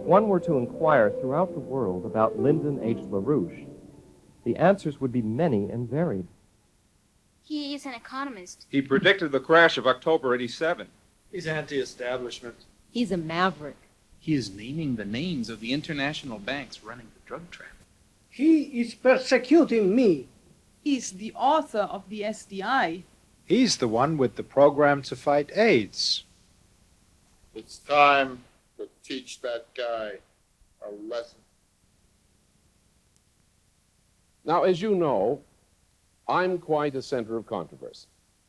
one were to inquire throughout the world about Lyndon H. LaRouche, the answers would be many and varied. He is an economist. He predicted the crash of October '87. He's anti-establishment. He's a maverick. He is naming the names of the international banks running the drug traffic. He is persecuting me. He's the author of the SDI. He's the one with the program to fight AIDS. It's time to teach that guy a lesson. Now, as you know, I'm quite a center of controversy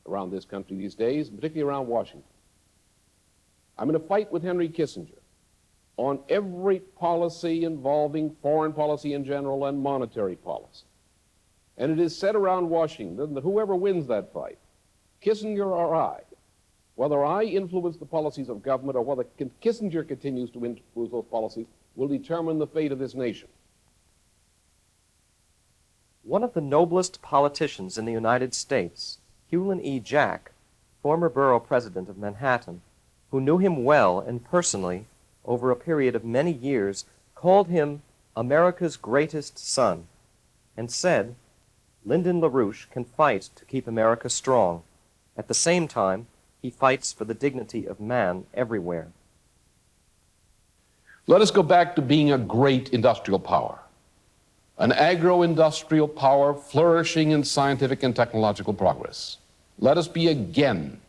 around this country these days, particularly around Washington. I'm in a fight with Henry Kissinger on every policy involving foreign policy in general and monetary policy. And it is said around Washington that whoever wins that fight, Kissinger or I, whether I influence the policies of government or whether Kissinger continues to influence those policies, will determine the fate of this nation. One of the noblest politicians in the United States, Hewlin E. Jack, former borough president of Manhattan, who knew him well and personally over a period of many years, called him America's greatest son, and said, Lyndon LaRouche can fight to keep America strong. At the same time, he fights for the dignity of man everywhere. Let us go back to being a great industrial power, an agro-industrial power flourishing in scientific and technological progress. Let us be again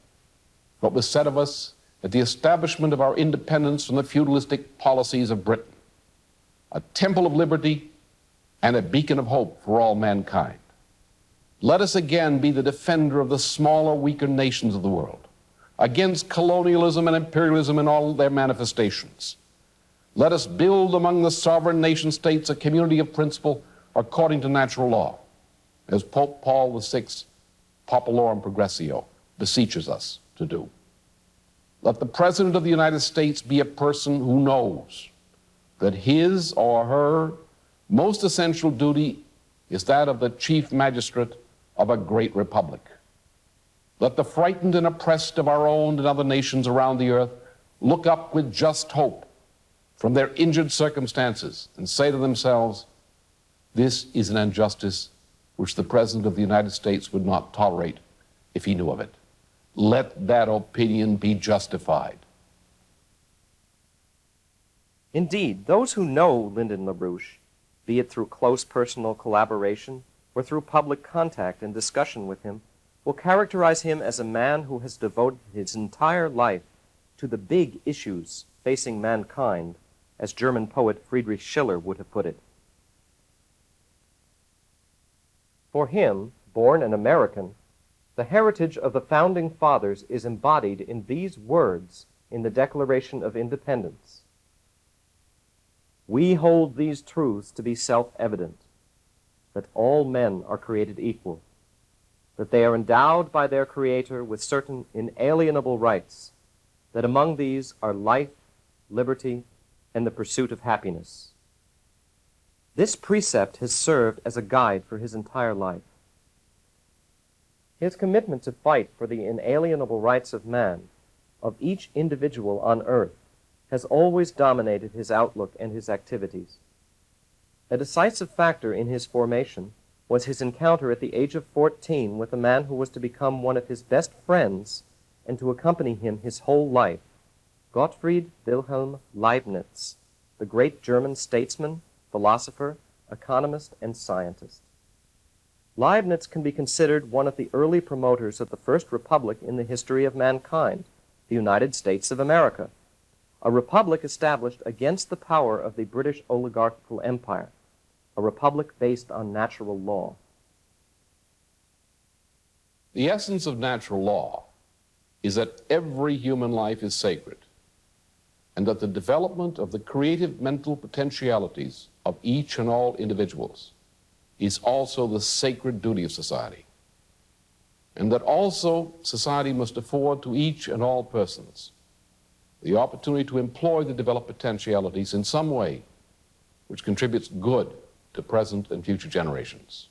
what was said of us at the establishment of our independence from the feudalistic policies of Britain, a temple of liberty and a beacon of hope for all mankind. Let us again be the defender of the smaller, weaker nations of the world against colonialism and imperialism in all their manifestations. Let us build among the sovereign nation states a community of principle according to natural law, as Pope Paul VI, Populorum Progressio, beseeches us to do. Let the President of the United States be a person who knows that his or her most essential duty is that of the chief magistrate of a great republic. Let the frightened and oppressed of our own and other nations around the earth look up with just hope from their injured circumstances and say to themselves, this is an injustice which the President of the United States would not tolerate if he knew of it. Let that opinion be justified. Indeed, those who know Lyndon LaRouche, be it through close personal collaboration or through public contact and discussion with him, will characterize him as a man who has devoted his entire life to the big issues facing mankind, as German poet Friedrich Schiller would have put it. For him, born an American, the heritage of the Founding Fathers is embodied in these words in the Declaration of Independence. We hold these truths to be self-evident, that all men are created equal, that they are endowed by their Creator with certain inalienable rights, that among these are life, liberty, and the pursuit of happiness. This precept has served as a guide for his entire life. His commitment to fight for the inalienable rights of man, of each individual on earth, has always dominated his outlook and his activities. A decisive factor in his formation was his encounter at the age of 14 with a man who was to become one of his best friends and to accompany him his whole life, Gottfried Wilhelm Leibniz, the great German statesman, philosopher, economist, and scientist. Leibniz can be considered one of the early promoters of the first republic in the history of mankind, the United States of America, a republic established against the power of the British oligarchical empire, a republic based on natural law. The essence of natural law is that every human life is sacred, and that the development of the creative mental potentialities of each and all individuals is also the sacred duty of society, and that also society must afford to each and all persons the opportunity to employ the developed potentialities in some way which contributes good to present and future generations.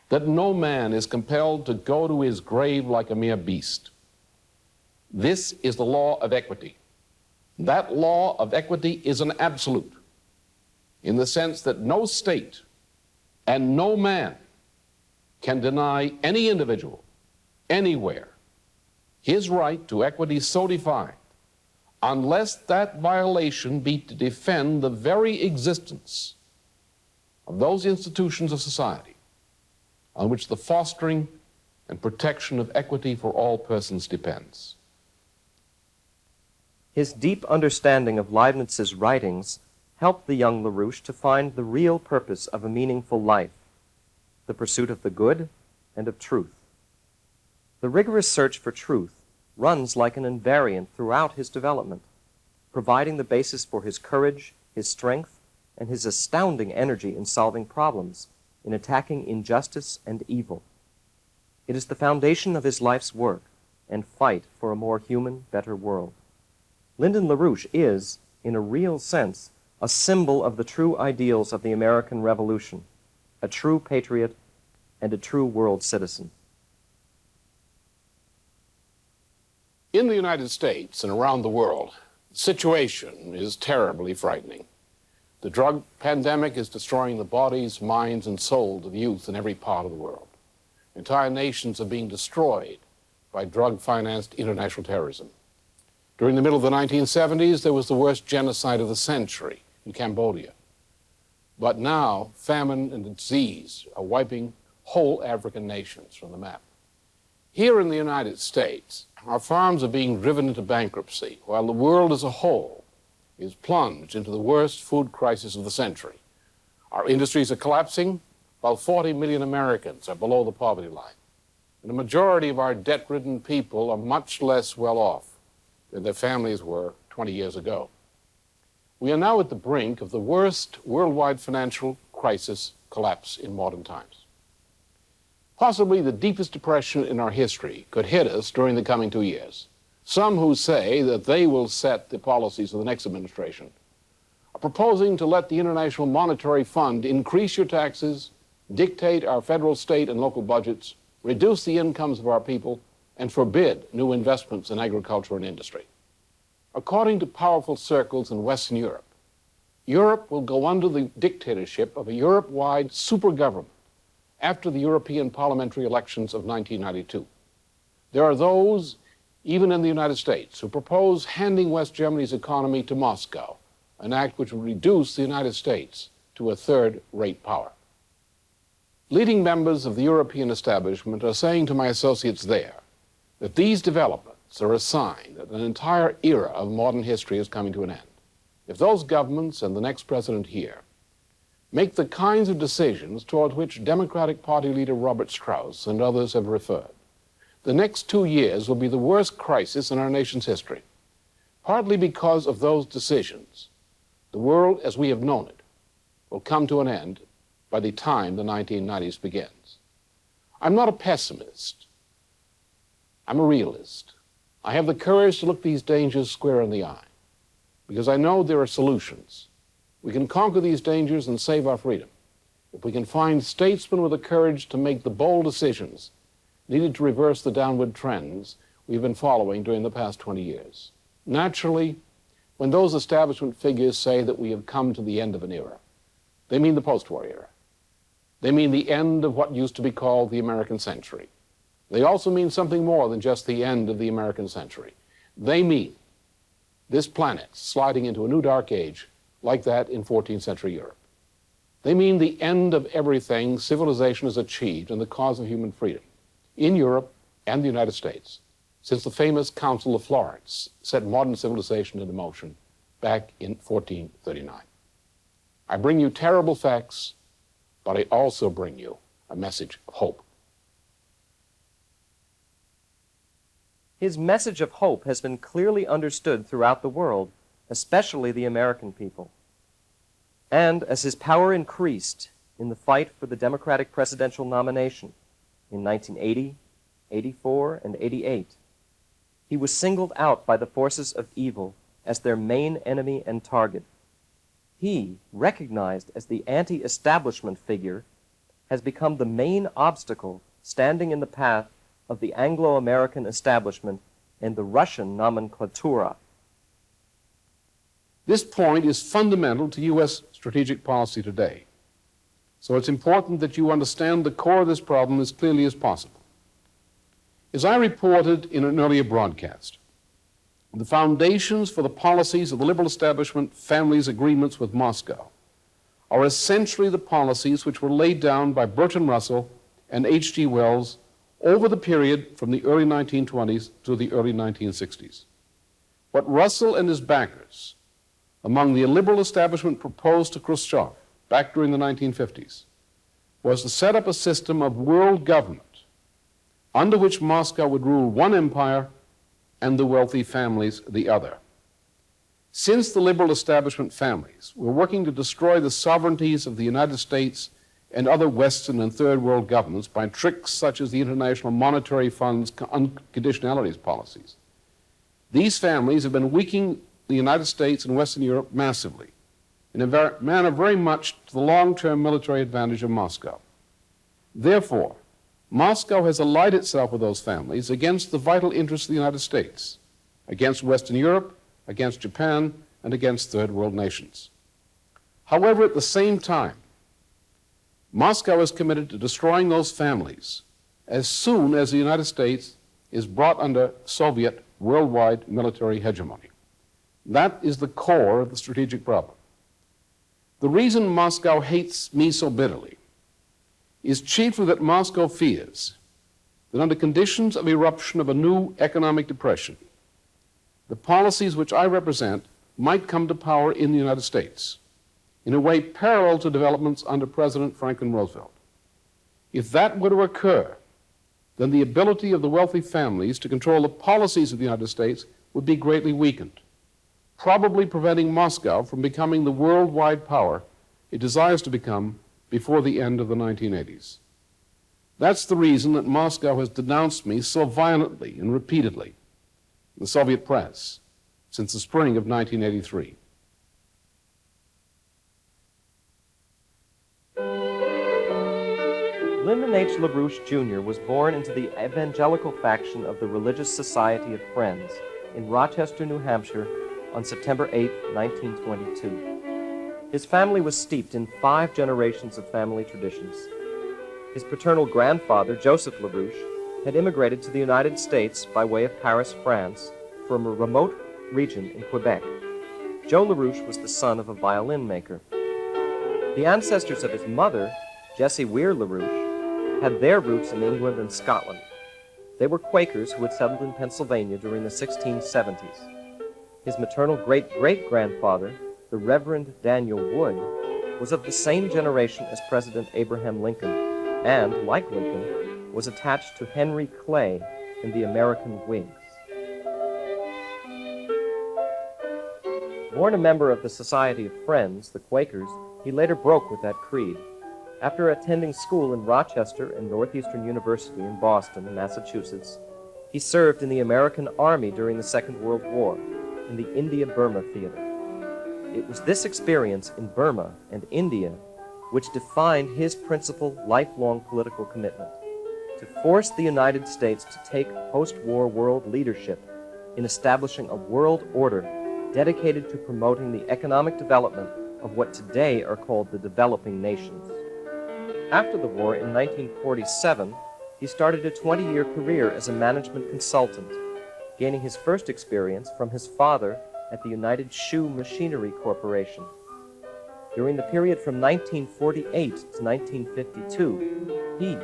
That no man is compelled to go to his grave like a mere beast. This is the law of equity, That law of equity is an absolute, in the sense that no state and no man can deny any individual, anywhere, his right to equity so defined, unless that violation be to defend the very existence of those institutions of society on which the fostering and protection of equity for all persons depends. His deep understanding of Leibniz's writings helped the young LaRouche to find the real purpose of a meaningful life, the pursuit of the good and of truth. The rigorous search for truth runs like an invariant throughout his development, providing the basis for his courage, his strength, and his astounding energy in solving problems, in attacking injustice and evil. It is the foundation of his life's work and fight for a more human, better world. Lyndon LaRouche is, in a real sense, a symbol of the true ideals of the American Revolution, a true patriot and a true world citizen. In the United States and around the world, the situation is terribly frightening. The drug pandemic is destroying the bodies, minds, and souls of youth in every part of the world. Entire nations are being destroyed by drug-financed international terrorism. During the middle of the 1970s, there was the worst genocide of the century in Cambodia. But now, famine and disease are wiping whole African nations from the map. Here in the United States, our farms are being driven into bankruptcy, while the world as a whole is plunged into the worst food crisis of the century. Our industries are collapsing, while 40 million Americans are below the poverty line. And the majority of our debt-ridden people are much less well off than their families were 20 years ago. We are now at the brink of the worst worldwide financial crisis collapse in modern times. Possibly the deepest depression in our history could hit us during the coming 2 years. Some who say that they will set the policies of the next administration are proposing to let the International Monetary Fund increase your taxes, dictate our federal, state, and local budgets, reduce the incomes of our people, and forbid new investments in agriculture and industry. According to powerful circles in Western Europe, Europe will go under the dictatorship of a Europe-wide super government after the European parliamentary elections of 1992. There are those, even in the United States, who propose handing West Germany's economy to Moscow, an act which would reduce the United States to a third-rate power. Leading members of the European establishment are saying to my associates there that these developments are a sign that an entire era of modern history is coming to an end. If those governments and the next president here make the kinds of decisions toward which Democratic Party leader Robert Strauss and others have referred, the next 2 years will be the worst crisis in our nation's history. Partly because of those decisions, the world as we have known it will come to an end by the time the 1990s begins. I'm not a pessimist. I'm a realist. I have the courage to look these dangers square in the eye because I know there are solutions. We can conquer these dangers and save our freedom if we can find statesmen with the courage to make the bold decisions needed to reverse the downward trends we've been following during the past 20 years. Naturally, when those establishment figures say that we have come to the end of an era, they mean the post-war era. They mean the end of what used to be called the American century. They also mean something more than just the end of the American century. They mean this planet sliding into a new dark age like that in 14th century Europe. They mean the end of everything civilization has achieved in the cause of human freedom in Europe and the United States since the famous Council of Florence set modern civilization into motion back in 1439. I bring you terrible facts, but I also bring you a message of hope. His message of hope has been clearly understood throughout the world, especially the American people. And as his power increased in the fight for the Democratic presidential nomination in 1980, 84, and 88, he was singled out by the forces of evil as their main enemy and target. He, recognized as the anti-establishment figure, has become the main obstacle standing in the path of the Anglo-American establishment and the Russian nomenklatura. This point is fundamental to U.S. strategic policy today. So it's important that you understand the core of this problem as clearly as possible. As I reported in an earlier broadcast, the foundations for the policies of the liberal establishment family's agreements with Moscow are essentially the policies which were laid down by Bertrand Russell and H.G. Wells over the period from the early 1920s to the early 1960s. What Russell and his backers among the liberal establishment proposed to Khrushchev back during the 1950s was to set up a system of world government under which Moscow would rule one empire and the wealthy families the other. Since the liberal establishment families were working to destroy the sovereignties of the United States and other Western and Third World governments by tricks such as the International Monetary Fund's unconditionalities policies, these families have been weakening the United States and Western Europe massively, in a manner very much to the long-term military advantage of Moscow. Therefore, Moscow has allied itself with those families against the vital interests of the United States, against Western Europe, against Japan, and against Third World nations. However, at the same time, Moscow is committed to destroying those families as soon as the United States is brought under Soviet worldwide military hegemony. That is the core of the strategic problem. The reason Moscow hates me so bitterly is chiefly that Moscow fears that under conditions of eruption of a new economic depression, the policies which I represent might come to power in the United States in a way parallel to developments under President Franklin Roosevelt. If that were to occur, then the ability of the wealthy families to control the policies of the United States would be greatly weakened, probably preventing Moscow from becoming the worldwide power it desires to become before the end of the 1980s. That's the reason that Moscow has denounced me so violently and repeatedly in the Soviet press since the spring of 1983. Lyndon H. LaRouche Jr. was born into the evangelical faction of the Religious Society of Friends in Rochester, New Hampshire, on September 8, 1922. His family was steeped in 5 generations of family traditions. His paternal grandfather, Joseph LaRouche, had immigrated to the United States by way of Paris, France, from a remote region in Quebec. Joe LaRouche was the son of a violin maker. The ancestors of his mother, Jessie Weir LaRouche, had their roots in England and Scotland. They were Quakers who had settled in Pennsylvania during the 1670s. His maternal great-great-grandfather, the Reverend Daniel Wood, was of the same generation as President Abraham Lincoln, and, like Lincoln, was attached to Henry Clay in the American Whigs. Born a member of the Society of Friends, the Quakers, he later broke with that creed. After attending school in Rochester and Northeastern University in Boston, Massachusetts, he served in the American Army during the Second World War in the India-Burma theater. It was this experience in Burma and India which defined his principal lifelong political commitment: to force the United States to take post-war world leadership in establishing a world order dedicated to promoting the economic development of what today are called the developing nations. After the war in 1947, he started a 20-year career as a management consultant, gaining his first experience from his father at the United Shoe Machinery Corporation. During the period from 1948 to 1952, he,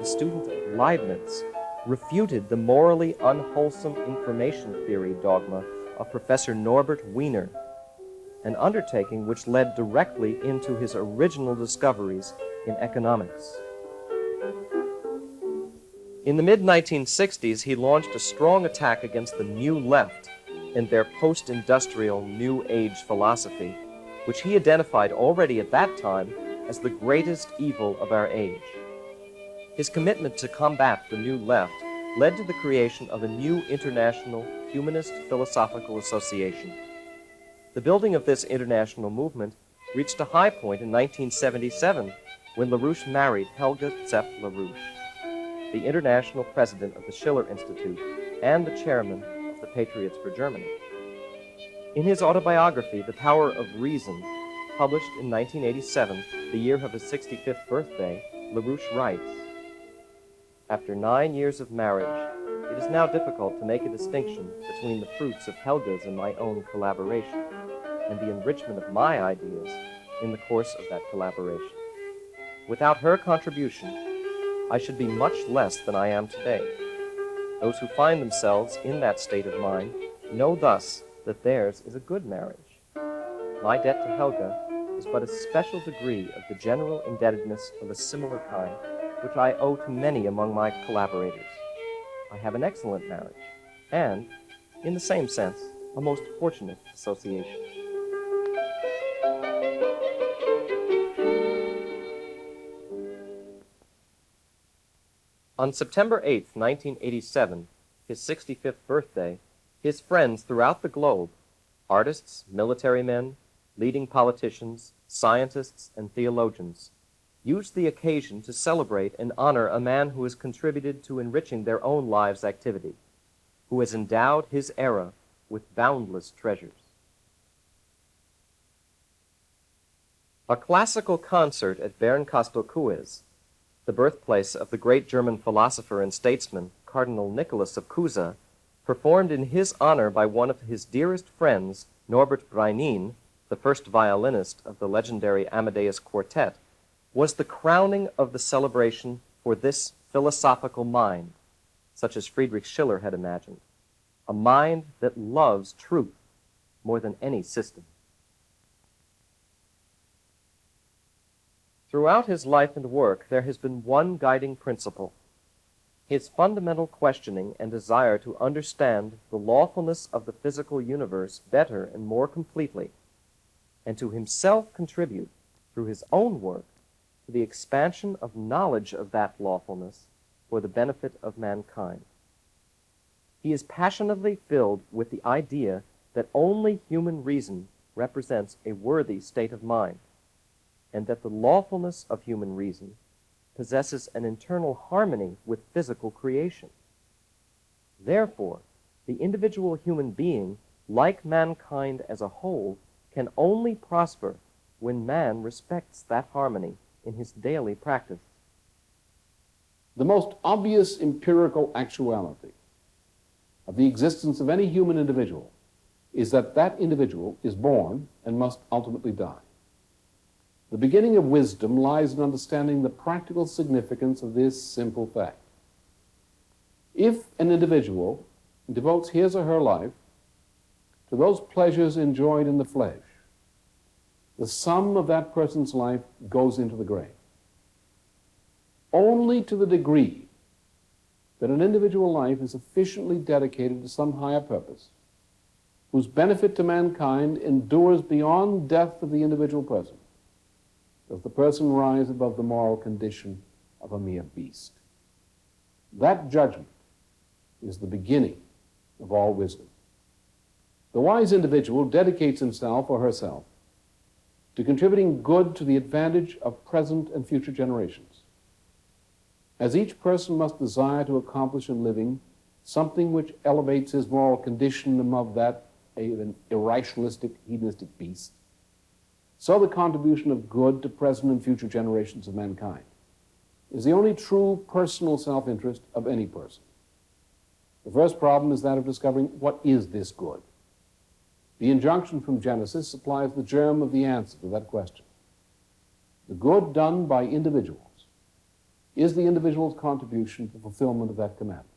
the student of Leibniz, refuted the morally unwholesome information theory dogma of Professor Norbert Wiener, an undertaking which led directly into his original discoveries in economics. In the mid-1960s, he launched a strong attack against the New Left and their post-industrial New Age philosophy, which he identified already at that time as the greatest evil of our age. His commitment to combat the New Left led to the creation of a new international humanist philosophical association. The building of this international movement reached a high point in 1977 when LaRouche married Helga Zepp LaRouche, the international president of the Schiller Institute and the chairman of the Patriots for Germany. In his autobiography, The Power of Reason, published in 1987, the year of his 65th birthday, LaRouche writes, "After 9 years of marriage, it is now difficult to make a distinction between the fruits of Helga's and my own collaboration, and the enrichment of my ideas in the course of that collaboration. Without her contribution, I should be much less than I am today. Those who find themselves in that state of mind know thus that theirs is a good marriage. My debt to Helga is but a special degree of the general indebtedness of a similar kind which I owe to many among my collaborators. I have an excellent marriage, and, in the same sense, a most fortunate association." On September 8, 1987, his 65th birthday, his friends throughout the globe, artists, military men, leading politicians, scientists, and theologians, used the occasion to celebrate and honor a man who has contributed to enriching their own lives' activity, who has endowed his era with boundless treasures. A classical concert at Bernkastel-Kues, the birthplace of the great German philosopher and statesman Cardinal Nicholas of Cusa, performed in his honor by one of his dearest friends, Norbert Breinin, the first violinist of the legendary Amadeus Quartet, was the crowning of the celebration for this philosophical mind, such as Friedrich Schiller had imagined, a mind that loves truth more than any system. Throughout his life and work, there has been one guiding principle: his fundamental questioning and desire to understand the lawfulness of the physical universe better and more completely, and to himself contribute, through his own work, to the expansion of knowledge of that lawfulness for the benefit of mankind. He is passionately filled with the idea that only human reason represents a worthy state of mind, and that the lawfulness of human reason possesses an internal harmony with physical creation. Therefore, the individual human being, like mankind as a whole, can only prosper when man respects that harmony in his daily practice. The most obvious empirical actuality of the existence of any human individual is that that individual is born and must ultimately die. The beginning of wisdom lies in understanding the practical significance of this simple fact. If an individual devotes his or her life to those pleasures enjoyed in the flesh, the sum of that person's life goes into the grave. Only to the degree that an individual life is sufficiently dedicated to some higher purpose, whose benefit to mankind endures beyond death of the individual person, does the person rise above the moral condition of a mere beast. That judgment is the beginning of all wisdom. The wise individual dedicates himself or herself to contributing good to the advantage of present and future generations. As each person must desire to accomplish in living something which elevates his moral condition above that of an irrationalistic, hedonistic beast, so the contribution of good to present and future generations of mankind is the only true personal self-interest of any person. The first problem is that of discovering what is this good. The injunction from Genesis supplies the germ of the answer to that question. The good done by individuals is the individual's contribution to the fulfillment of that commandment.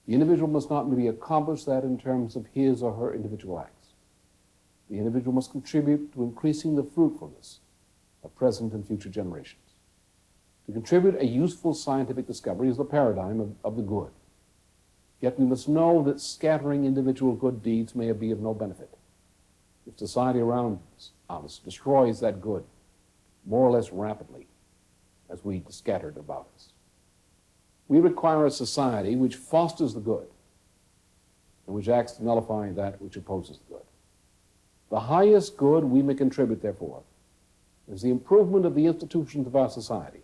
The individual must not merely accomplish that in terms of his or her individual acts. The individual must contribute to increasing the fruitfulness of present and future generations. To contribute a useful scientific discovery is the paradigm of the good. Yet we must know that scattering individual good deeds may be of no benefit if society around us destroys that good more or less rapidly as we scatter it about us. We require a society which fosters the good and which acts to nullify that which opposes the good. The highest good we may contribute, therefore, is the improvement of the institutions of our society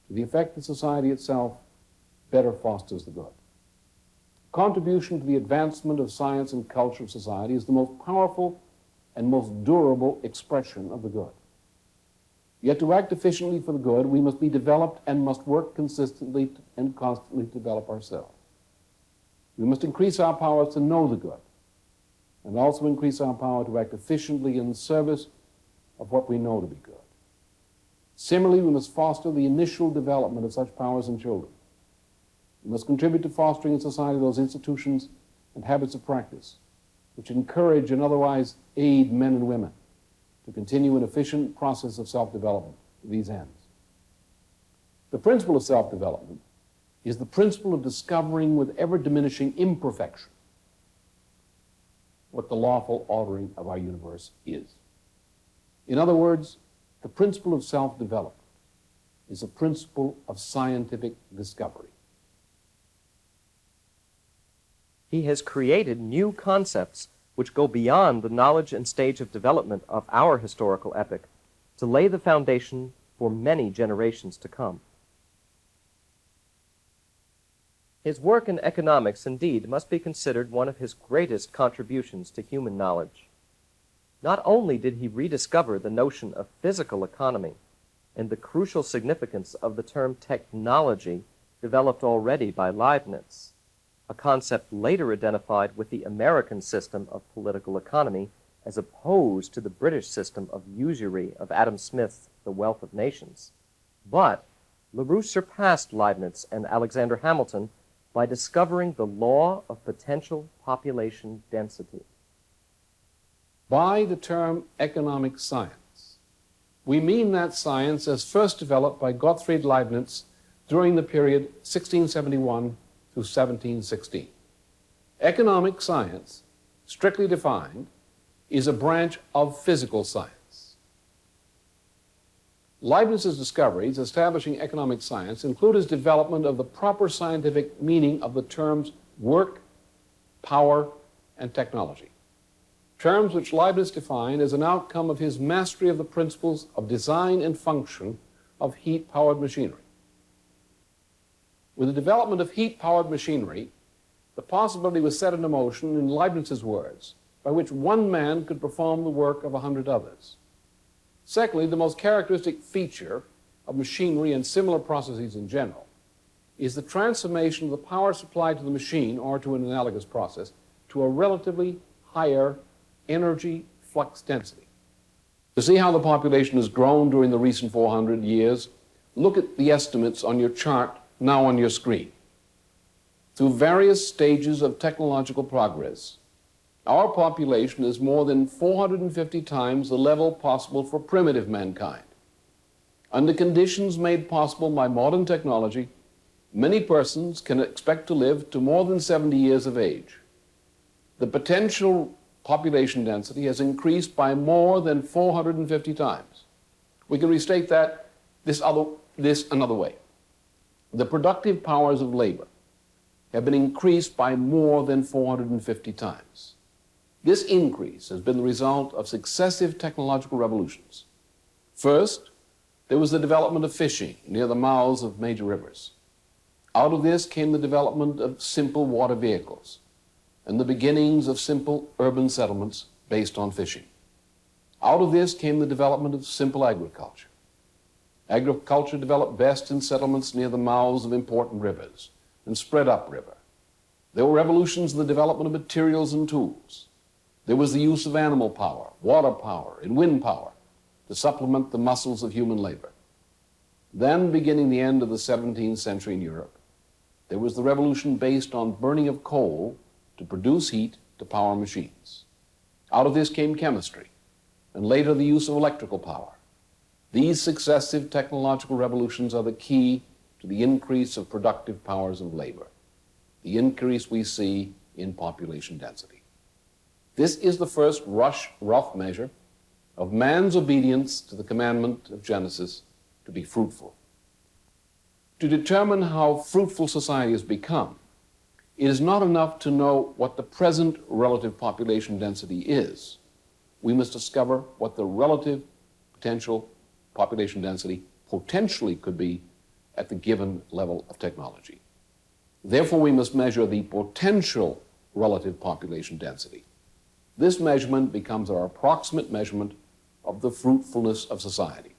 to the effect that society itself better fosters the good. contribution to the advancement of science and culture of society is the most powerful and most durable expression of the good. Yet to act efficiently for the good, we must be developed and must work consistently and constantly to develop ourselves. We must increase our powers to know the good, and also increase our power to act efficiently in service of what we know to be good. Similarly, we must foster the initial development of such powers in children. We must contribute to fostering in society those institutions and habits of practice which encourage and otherwise aid men and women to continue an efficient process of self-development to these ends. The principle of self-development is the principle of discovering with ever-diminishing imperfection what the lawful ordering of our universe is. In other words, the principle of self-development is a principle of scientific discovery. He has created new concepts which go beyond the knowledge and stage of development of our historical epoch to lay the foundation for many generations to come. His work in economics, indeed, must be considered one of his greatest contributions to human knowledge. Not only did he rediscover the notion of physical economy and the crucial significance of the term technology developed already by Leibniz, a concept later identified with the American system of political economy as opposed to the British system of usury of Adam Smith's The Wealth of Nations. But LaRue surpassed Leibniz and Alexander Hamilton by discovering the law of potential population density. By the term economic science, we mean that science as first developed by Gottfried Leibniz during the period 1671 through 1716. Economic science, strictly defined, is a branch of physical science. Leibniz's discoveries establishing economic science include his development of the proper scientific meaning of the terms work, power, and technology, terms which Leibniz defined as an outcome of his mastery of the principles of design and function of heat-powered machinery. With the development of heat-powered machinery, the possibility was set into motion, in Leibniz's words, by which one man could perform the work of 100 others. Secondly, the most characteristic feature of machinery and similar processes in general is the transformation of the power supplied to the machine, or to an analogous process, to a relatively higher energy flux density. To see how the population has grown during the recent 400 years, look at the estimates on your chart now on your screen. Through various stages of technological progress, our population is more than 450 times the level possible for primitive mankind. Under conditions made possible by modern technology, many persons can expect to live to more than 70 years of age. The potential population density has increased by more than 450 times. We can restate that this another way. The productive powers of labor have been increased by more than 450 times. This increase has been the result of successive technological revolutions. First, there was the development of fishing near the mouths of major rivers. Out of this came the development of simple water vehicles and the beginnings of simple urban settlements based on fishing. Out of this came the development of simple agriculture. Agriculture developed best in settlements near the mouths of important rivers and spread upriver. There were revolutions in the development of materials and tools. There was the use of animal power, water power, and wind power to supplement the muscles of human labor. Then, beginning the end of the 17th century in Europe, there was the revolution based on burning of coal to produce heat to power machines. Out of this came chemistry, and later the use of electrical power. These successive technological revolutions are the key to the increase of productive powers of labor, the increase we see in population density. This is the first rough measure of man's obedience to the commandment of Genesis to be fruitful. To determine how fruitful society has become, it is not enough to know what the present relative population density is. We must discover what the relative potential population density potentially could be at the given level of technology. Therefore, we must measure the potential relative population density. This measurement becomes our approximate measurement of the fruitfulness of society.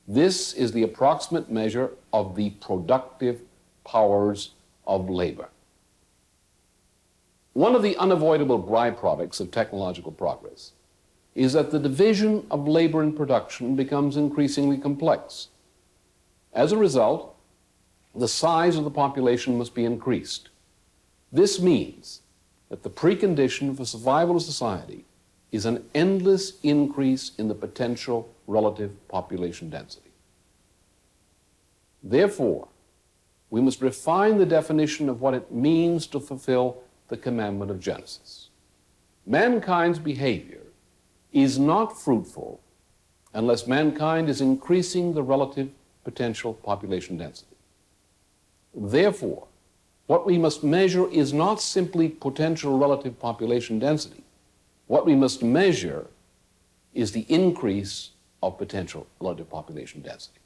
This is the approximate measure of the productive powers of labor. One of the unavoidable byproducts of technological progress is that the division of labor in production becomes increasingly complex. As a result, the size of the population must be increased. This means that the precondition for survival of society is an endless increase in the potential relative population density. Therefore, we must refine the definition of what it means to fulfill the commandment of Genesis. Mankind's behavior is not fruitful unless mankind is increasing the relative potential population density. Therefore, what we must measure is not simply potential relative population density. What we must measure is the increase of potential relative population density.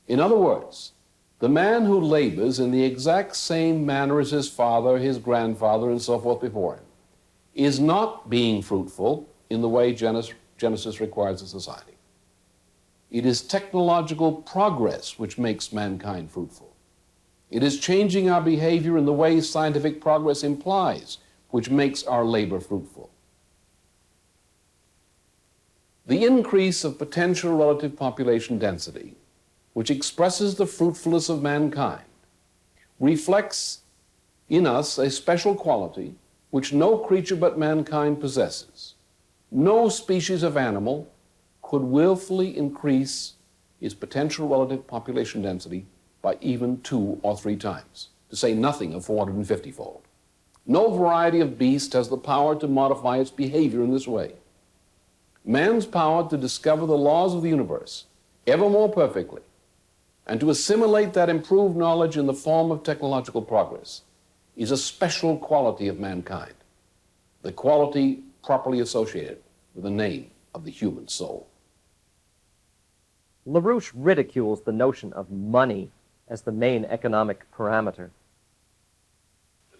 In other words, the man who labors in the exact same manner as his father, his grandfather, and so forth before him, is not being fruitful in the way Genesis requires of society. It is technological progress which makes mankind fruitful. It is changing our behavior in the way scientific progress implies, which makes our labor fruitful. The increase of potential relative population density, which expresses the fruitfulness of mankind, reflects in us a special quality which no creature but mankind possesses. No species of animal could willfully increase its potential relative population density by even 2 or 3 times, to say nothing of 450-fold. No variety of beast has the power to modify its behavior in this way. Man's power to discover the laws of the universe ever more perfectly and to assimilate that improved knowledge in the form of technological progress is a special quality of mankind, the quality properly associated with the name of the human soul. LaRouche ridicules the notion of money as the main economic parameter.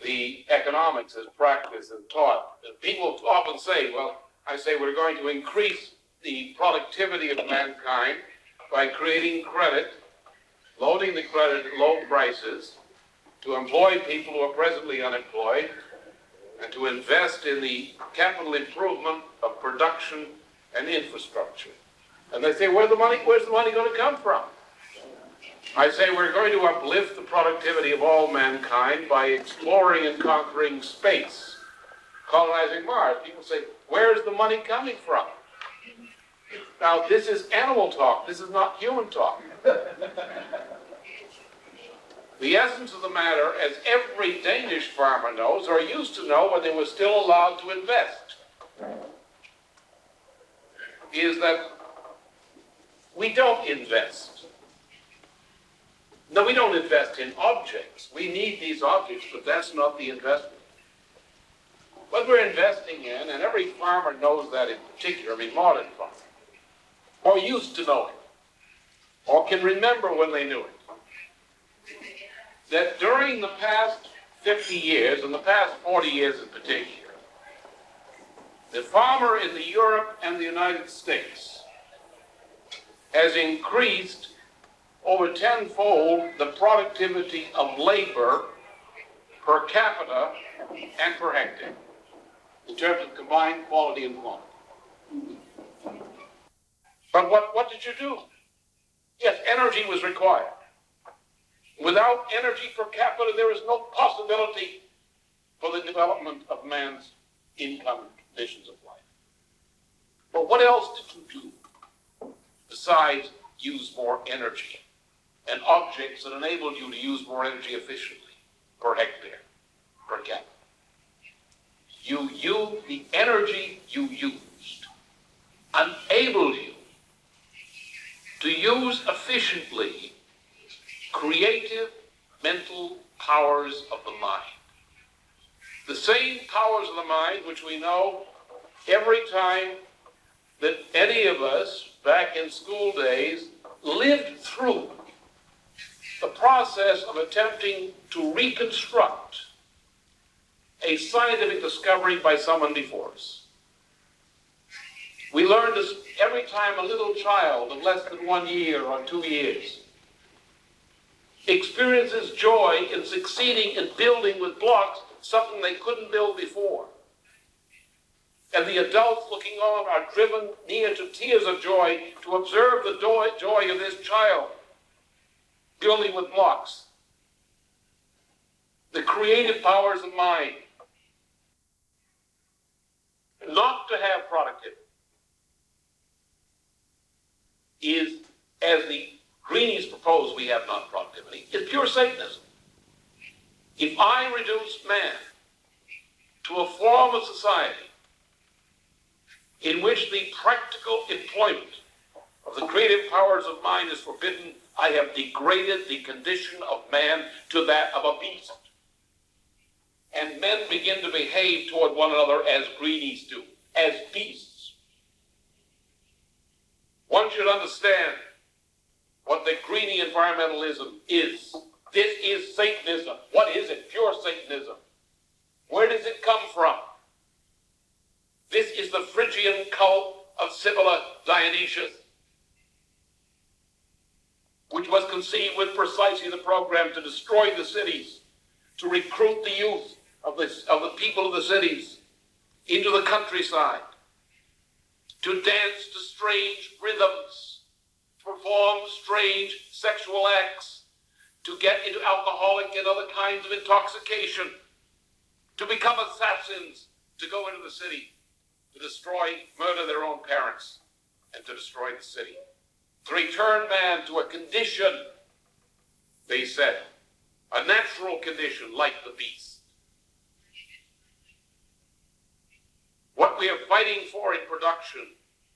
The economics as practiced and taught, people often say, well, I say we're going to increase the productivity of mankind by creating credit, loading the credit at low prices, to employ people who are presently unemployed, and to invest in the capital improvement of production and infrastructure. And they say, where's the money going to come from? I say we're going to uplift the productivity of all mankind by exploring and conquering space, colonizing Mars. People say, where's the money coming from? Now, this is animal talk. This is not human talk. The essence of the matter, as every Danish farmer knows, or used to know when they were still allowed to invest, is that we don't invest. No, we don't invest in objects. We need these objects, but that's not the investment. What we're investing in, and every farmer knows that in particular, I mean modern farmers, or used to know it, or can remember when they knew it, that during the past 50 years, and the past 40 years in particular, the farmer in Europe and the United States has increased over tenfold the productivity of labor per capita and per hectare, in terms of combined quality and quantity. But what did you do? Yes, energy was required. Without energy per capita, there is no possibility for the development of man's income and conditions of life. But what else did you do besides use more energy and objects that enabled you to use more energy efficiently per hectare, per capita? The energy you used enabled you to use efficiently creative mental powers of the mind. The same powers of the mind which we know every time that any of us back in school days lived through the process of attempting to reconstruct a scientific discovery by someone before us. We learn this every time a little child of less than 1 year or 2 years experiences joy in succeeding in building with blocks something they couldn't build before. And the adults looking on are driven near to tears of joy to observe the joy of this child building with blocks. The creative powers of mind. Not to have productivity is, as the Greenies propose we have non-productivity, is pure Satanism. If I reduce man to a form of society in which the practical employment of the creative powers of mind is forbidden, I have degraded the condition of man to that of a beast. And men begin to behave toward one another as Greenies do, as beasts. One should understand what the Greenie environmentalism is. This is Satanism. What is it? Pure Satanism. Where does it come from? This is the Phrygian cult of Cybele Dionysius, which was conceived with precisely the program to destroy the cities, to recruit the youth of the people of the cities into the countryside, to dance to strange rhythms, to perform strange sexual acts, to get into alcoholic and other kinds of intoxication, to become assassins, to go into the city, to destroy, murder their own parents, and to destroy the city. To return man to a condition, they said, a natural condition like the beast. What we are fighting for in production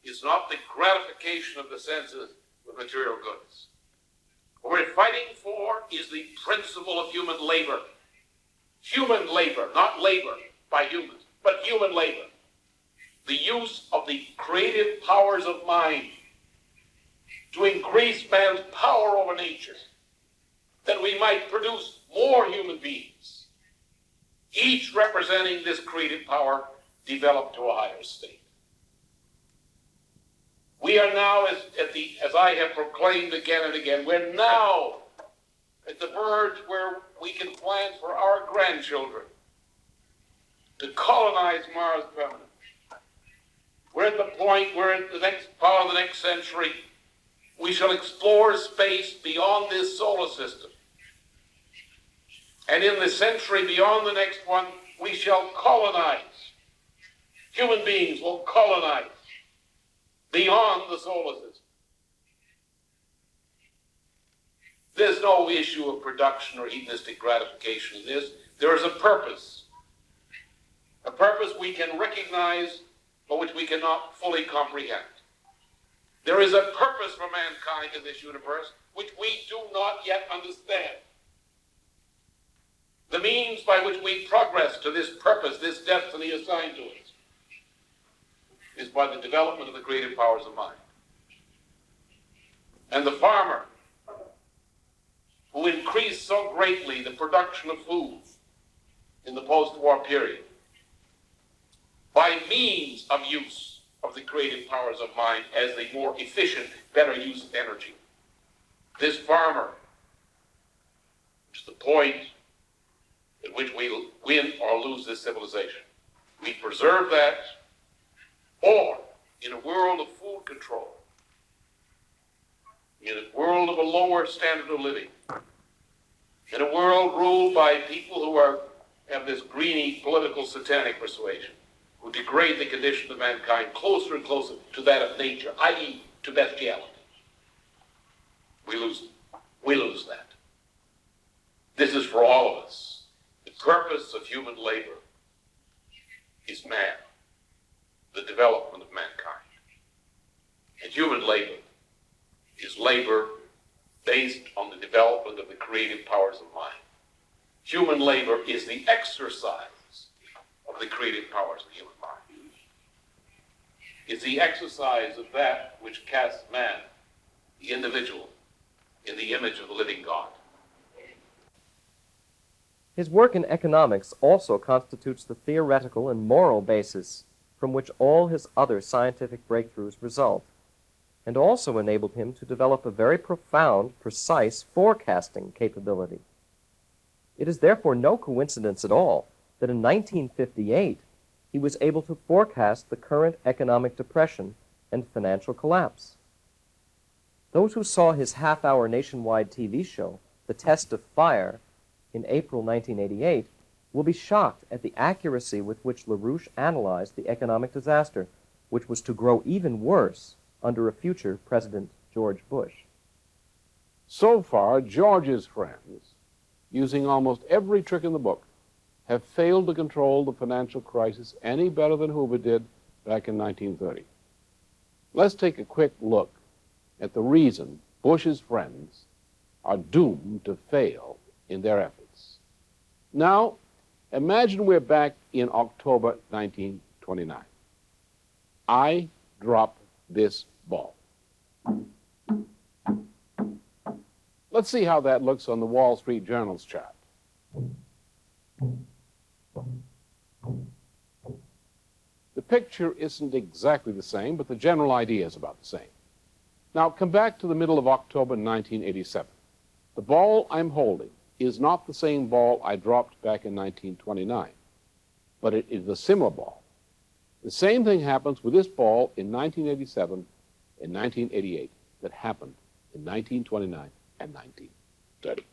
is not the gratification of the senses with material goods. What we're fighting for is the principle of human labor. Human labor, not labor by humans, but human labor. The use of the creative powers of mind to increase man's power over nature, that we might produce more human beings, each representing this creative power developed to a higher state. We are now, as I have proclaimed again and again, we're now at the verge where we can plan for our grandchildren to colonize Mars permanently. We're at the point where in the next part of the next century, we shall explore space beyond this solar system. And in the century beyond the next one, we shall colonize. Human beings will colonize beyond the solar system. There's no issue of production or hedonistic gratification in this. There is a purpose we can recognize, but which we cannot fully comprehend. There is a purpose for mankind in this universe which we do not yet understand. The means by which we progress to this purpose, this destiny assigned to us, is by the development of the creative powers of mind. And the farmer, who increased so greatly the production of food in the post-war period, by means of use of the creative powers of mind as the more efficient, better use of energy. This farmer, to the point at which we win or lose this civilization, we preserve that, or in a world of food control, in a world of a lower standard of living, in a world ruled by people who have this greeny political satanic persuasion, who degrade the condition of mankind closer and closer to that of nature, i.e. to bestiality. We lose that. This is for all of us. The purpose of human labor is man, the development of mankind. And human labor is labor based on the development of the creative powers of mind. Human labor is the exercise of the creative powers of human mind. It's the exercise of that which casts man, the individual, in the image of the living God. His work in economics also constitutes the theoretical and moral basis from which all his other scientific breakthroughs result, and also enabled him to develop a very profound, precise forecasting capability. It is therefore no coincidence at all that in 1958 he was able to forecast the current economic depression and financial collapse. Those who saw his half-hour nationwide TV show, The Test of Fire, in April 1988, will be shocked at the accuracy with which LaRouche analyzed the economic disaster, which was to grow even worse under a future President George Bush. So far, George's friends, using almost every trick in the book, have failed to control the financial crisis any better than Hoover did back in 1930. Let's take a quick look at the reason Bush's friends are doomed to fail in their efforts. Now, imagine we're back in October 1929. I drop this ball. Let's see how that looks on the Wall Street Journal's chart. The picture isn't exactly the same, but the general idea is about the same. Now, come back to the middle of October 1987. The ball I'm holding is not the same ball I dropped back in 1929, but it is a similar ball. The same thing happens with this ball in 1987 and 1988 that happened in 1929 and 1930.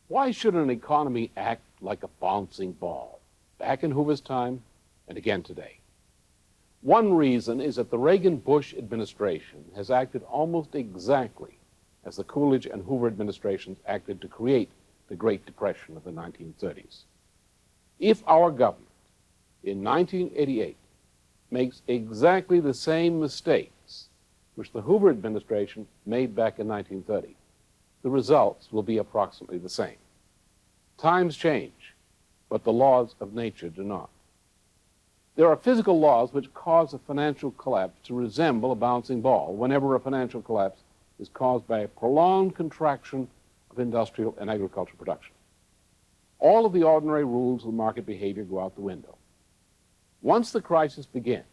Why should an economy act like a bouncing ball, back in Hoover's time and again today? One reason is that the Reagan-Bush administration has acted almost exactly as the Coolidge and Hoover administrations acted to create the Great Depression of the 1930s. If our government in 1988 makes exactly the same mistakes which the Hoover administration made back in 1930, the results will be approximately the same. Times change, but the laws of nature do not. There are physical laws which cause a financial collapse to resemble a bouncing ball whenever a financial collapse is caused by a prolonged contraction of industrial and agricultural production. All of the ordinary rules of market behavior go out the window. Once the crisis begins,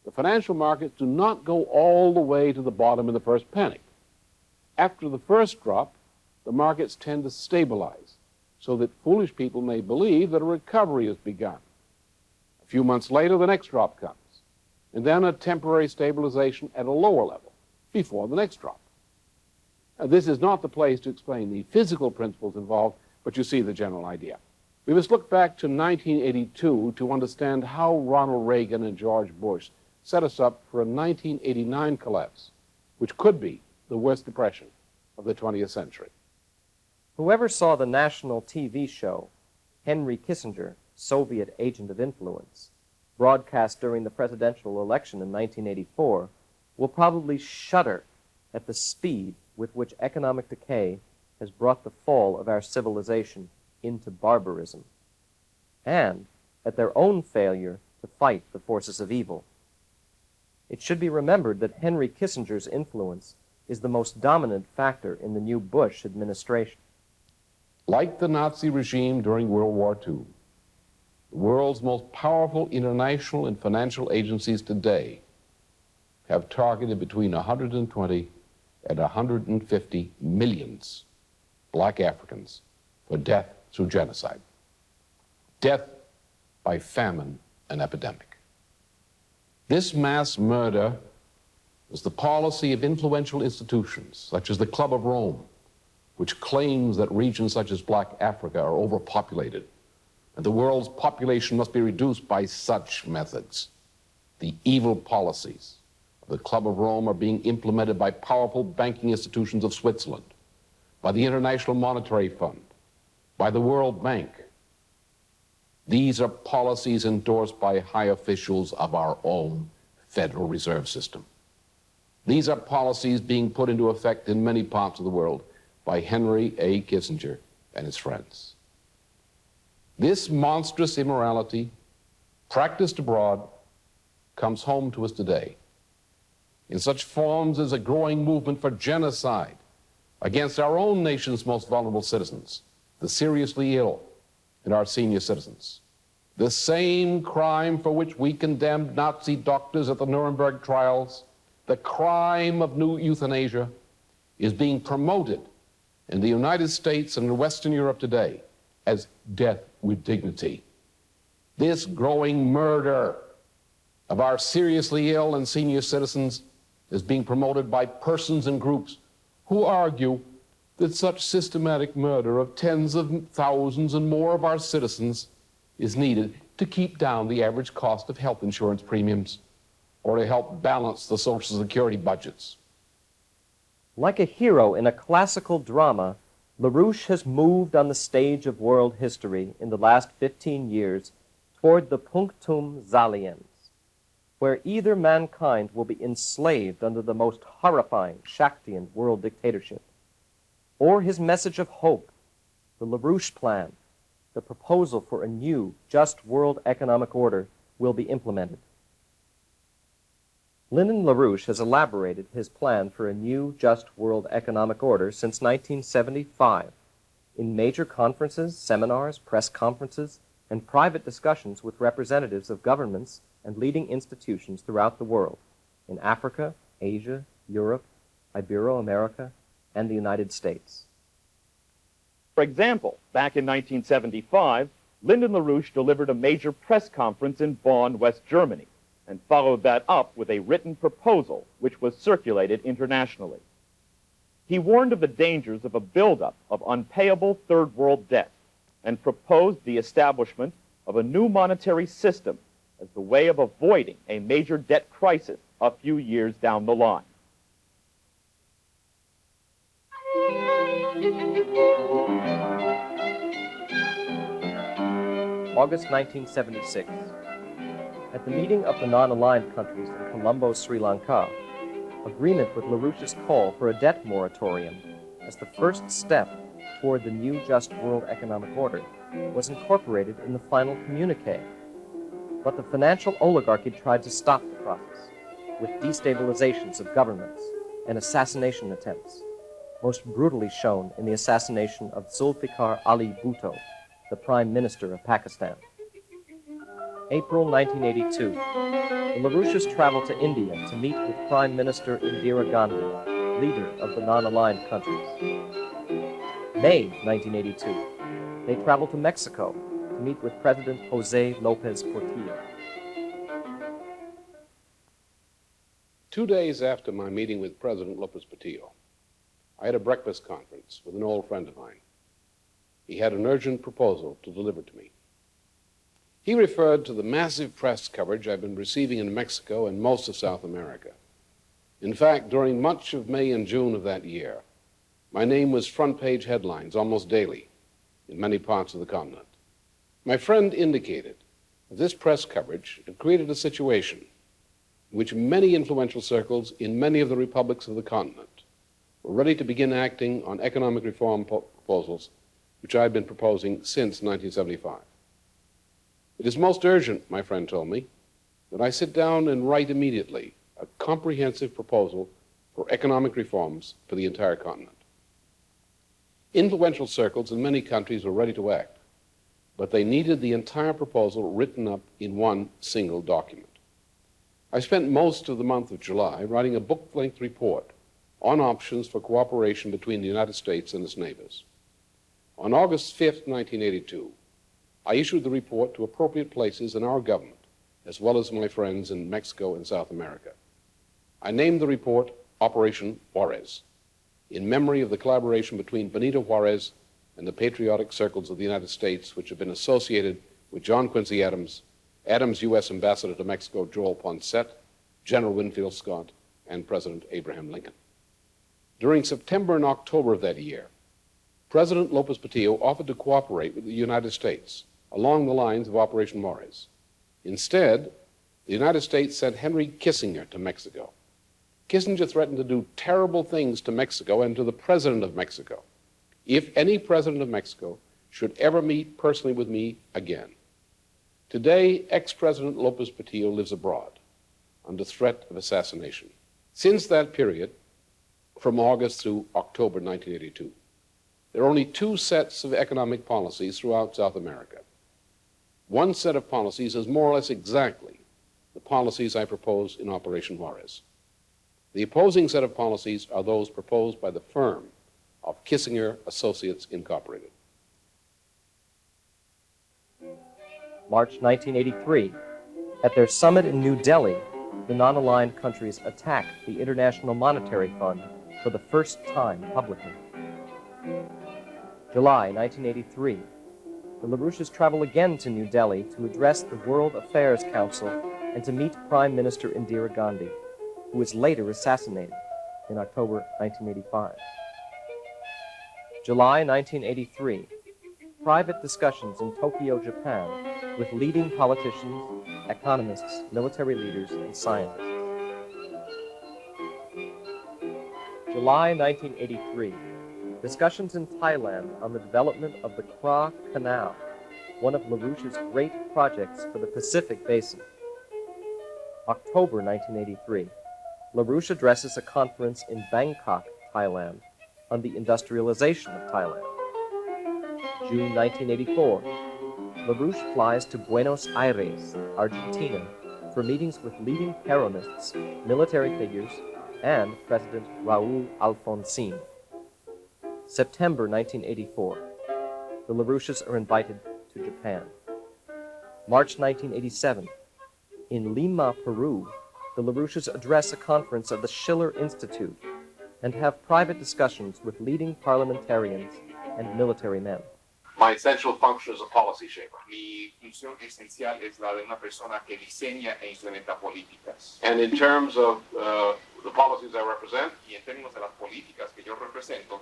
the financial markets do not go all the way to the bottom in the first panic. After the first drop, the markets tend to stabilize so that foolish people may believe that a recovery has begun. A few months later, the next drop comes, and then a temporary stabilization at a lower level before the next drop. Now, this is not the place to explain the physical principles involved, but you see the general idea. We must look back to 1982 to understand how Ronald Reagan and George Bush set us up for a 1989 collapse, which could be the worst depression of the 20th century. Whoever saw the national TV show, Henry Kissinger, Soviet Agent of Influence, broadcast during the presidential election in 1984, will probably shudder at the speed with which economic decay has brought the fall of our civilization into barbarism, and at their own failure to fight the forces of evil. It should be remembered that Henry Kissinger's influence is the most dominant factor in the new Bush administration. Like the Nazi regime during World War II, the world's most powerful international and financial agencies today have targeted between 120 and 150 millions black Africans for death through genocide, death by famine and epidemic. This mass murder was the policy of influential institutions such as the Club of Rome, which claims that regions such as Black Africa are overpopulated and the world's population must be reduced by such methods. The evil policies of the Club of Rome are being implemented by powerful banking institutions of Switzerland, by the International Monetary Fund, by the World Bank. These are policies endorsed by high officials of our own Federal Reserve System. These are policies being put into effect in many parts of the world by Henry A. Kissinger and his friends. This monstrous immorality, practiced abroad, comes home to us today in such forms as a growing movement for genocide, against our own nation's most vulnerable citizens, the seriously ill and our senior citizens. The same crime for which we condemned Nazi doctors at the Nuremberg trials, the crime of new euthanasia, is being promoted in the United States and in Western Europe today as death with dignity. This growing murder of our seriously ill and senior citizens is being promoted by persons and groups who argue that such systematic murder of tens of thousands and more of our citizens is needed to keep down the average cost of health insurance premiums or to help balance the Social Security budgets. Like a hero in a classical drama, LaRouche has moved on the stage of world history in the last 15 years toward the punctum saliens, where either mankind will be enslaved under the most horrifying Shaktian world dictatorship, or his message of hope, the LaRouche Plan, the proposal for a new, just world economic order, will be implemented. Lyndon LaRouche has elaborated his plan for a new, just world economic order since 1975 in major conferences, seminars, press conferences, and private discussions with representatives of governments and leading institutions throughout the world, in Africa, Asia, Europe, Ibero-America, and the United States. For example, back in 1975, Lyndon LaRouche delivered a major press conference in Bonn, West Germany, and followed that up with a written proposal which was circulated internationally. He warned of the dangers of a buildup of unpayable third world debt and proposed the establishment of a new monetary system as the way of avoiding a major debt crisis a few years down the line. August 1976. At the meeting of the non-aligned countries in Colombo, Sri Lanka, agreement with LaRouche's call for a debt moratorium as the first step toward the new just world economic order was incorporated in the final communique. But the financial oligarchy tried to stop the process with destabilizations of governments and assassination attempts, most brutally shown in the assassination of Zulfikar Ali Bhutto, the Prime Minister of Pakistan. April 1982. The LaRouches traveled to India to meet with Prime Minister Indira Gandhi, leader of the non-aligned countries. May 1982. They traveled to Mexico to meet with President Jose Lopez Portillo. 2 days after my meeting with President Lopez Portillo, I had a breakfast conference with an old friend of mine. He had an urgent proposal to deliver to me. He referred to the massive press coverage I've been receiving in Mexico and most of South America. In fact, during much of May and June of that year, my name was front-page headlines almost daily in many parts of the continent. My friend indicated that this press coverage had created a situation in which many influential circles in many of the republics of the continent were ready to begin acting on economic reform proposals which I had been proposing since 1975. It is most urgent, my friend told me, that I sit down and write immediately a comprehensive proposal for economic reforms for the entire continent. Influential circles in many countries were ready to act, but they needed the entire proposal written up in one single document. I spent most of the month of July writing a book-length report on options for cooperation between the United States and its neighbors. On August 5th, 1982, I issued the report to appropriate places in our government, as well as my friends in Mexico and South America. I named the report Operation Juarez, in memory of the collaboration between Benito Juarez and the patriotic circles of the United States, which have been associated with John Quincy Adams, Adams' U.S. Ambassador to Mexico, Joel Ponset, General Winfield Scott, and President Abraham Lincoln. During September and October of that year, President Lopez Portillo offered to cooperate with the United States along the lines of Operation Juarez. Instead, the United States sent Henry Kissinger to Mexico. Kissinger threatened to do terrible things to Mexico and to the President of Mexico if any President of Mexico should ever meet personally with me again. Today, ex-President Lopez Portillo lives abroad under threat of assassination. Since that period, from August through October 1982. There are only two sets of economic policies throughout South America. One set of policies is more or less exactly the policies I proposed in Operation Juarez. The opposing set of policies are those proposed by the firm of Kissinger Associates Incorporated. March 1983. At their summit in New Delhi, the non-aligned countries attacked the International Monetary Fund for the first time publicly. July 1983. The LaRouches travel again to New Delhi to address the World Affairs Council and to meet Prime Minister Indira Gandhi, who was later assassinated in October 1985. July 1983. Private discussions in Tokyo, Japan, with leading politicians, economists, military leaders, and scientists. July 1983. Discussions in Thailand on the development of the Kra Canal, one of LaRouche's great projects for the Pacific Basin. October 1983. LaRouche addresses a conference in Bangkok, Thailand, on the industrialization of Thailand. June 1984. LaRouche flies to Buenos Aires, Argentina, for meetings with leading Peronists, military figures, and President Raúl Alfonsín. September 1984. The LaRouches are invited to Japan. March 1987. In Lima, Peru, the LaRouches address a conference of the Schiller Institute and have private discussions with leading parliamentarians and military men. My essential function is a policy shaper. Mi función esencial es la de una persona que diseña e implementa políticas. And in terms of the policies I represent, Y en términos de las políticas que yo represento,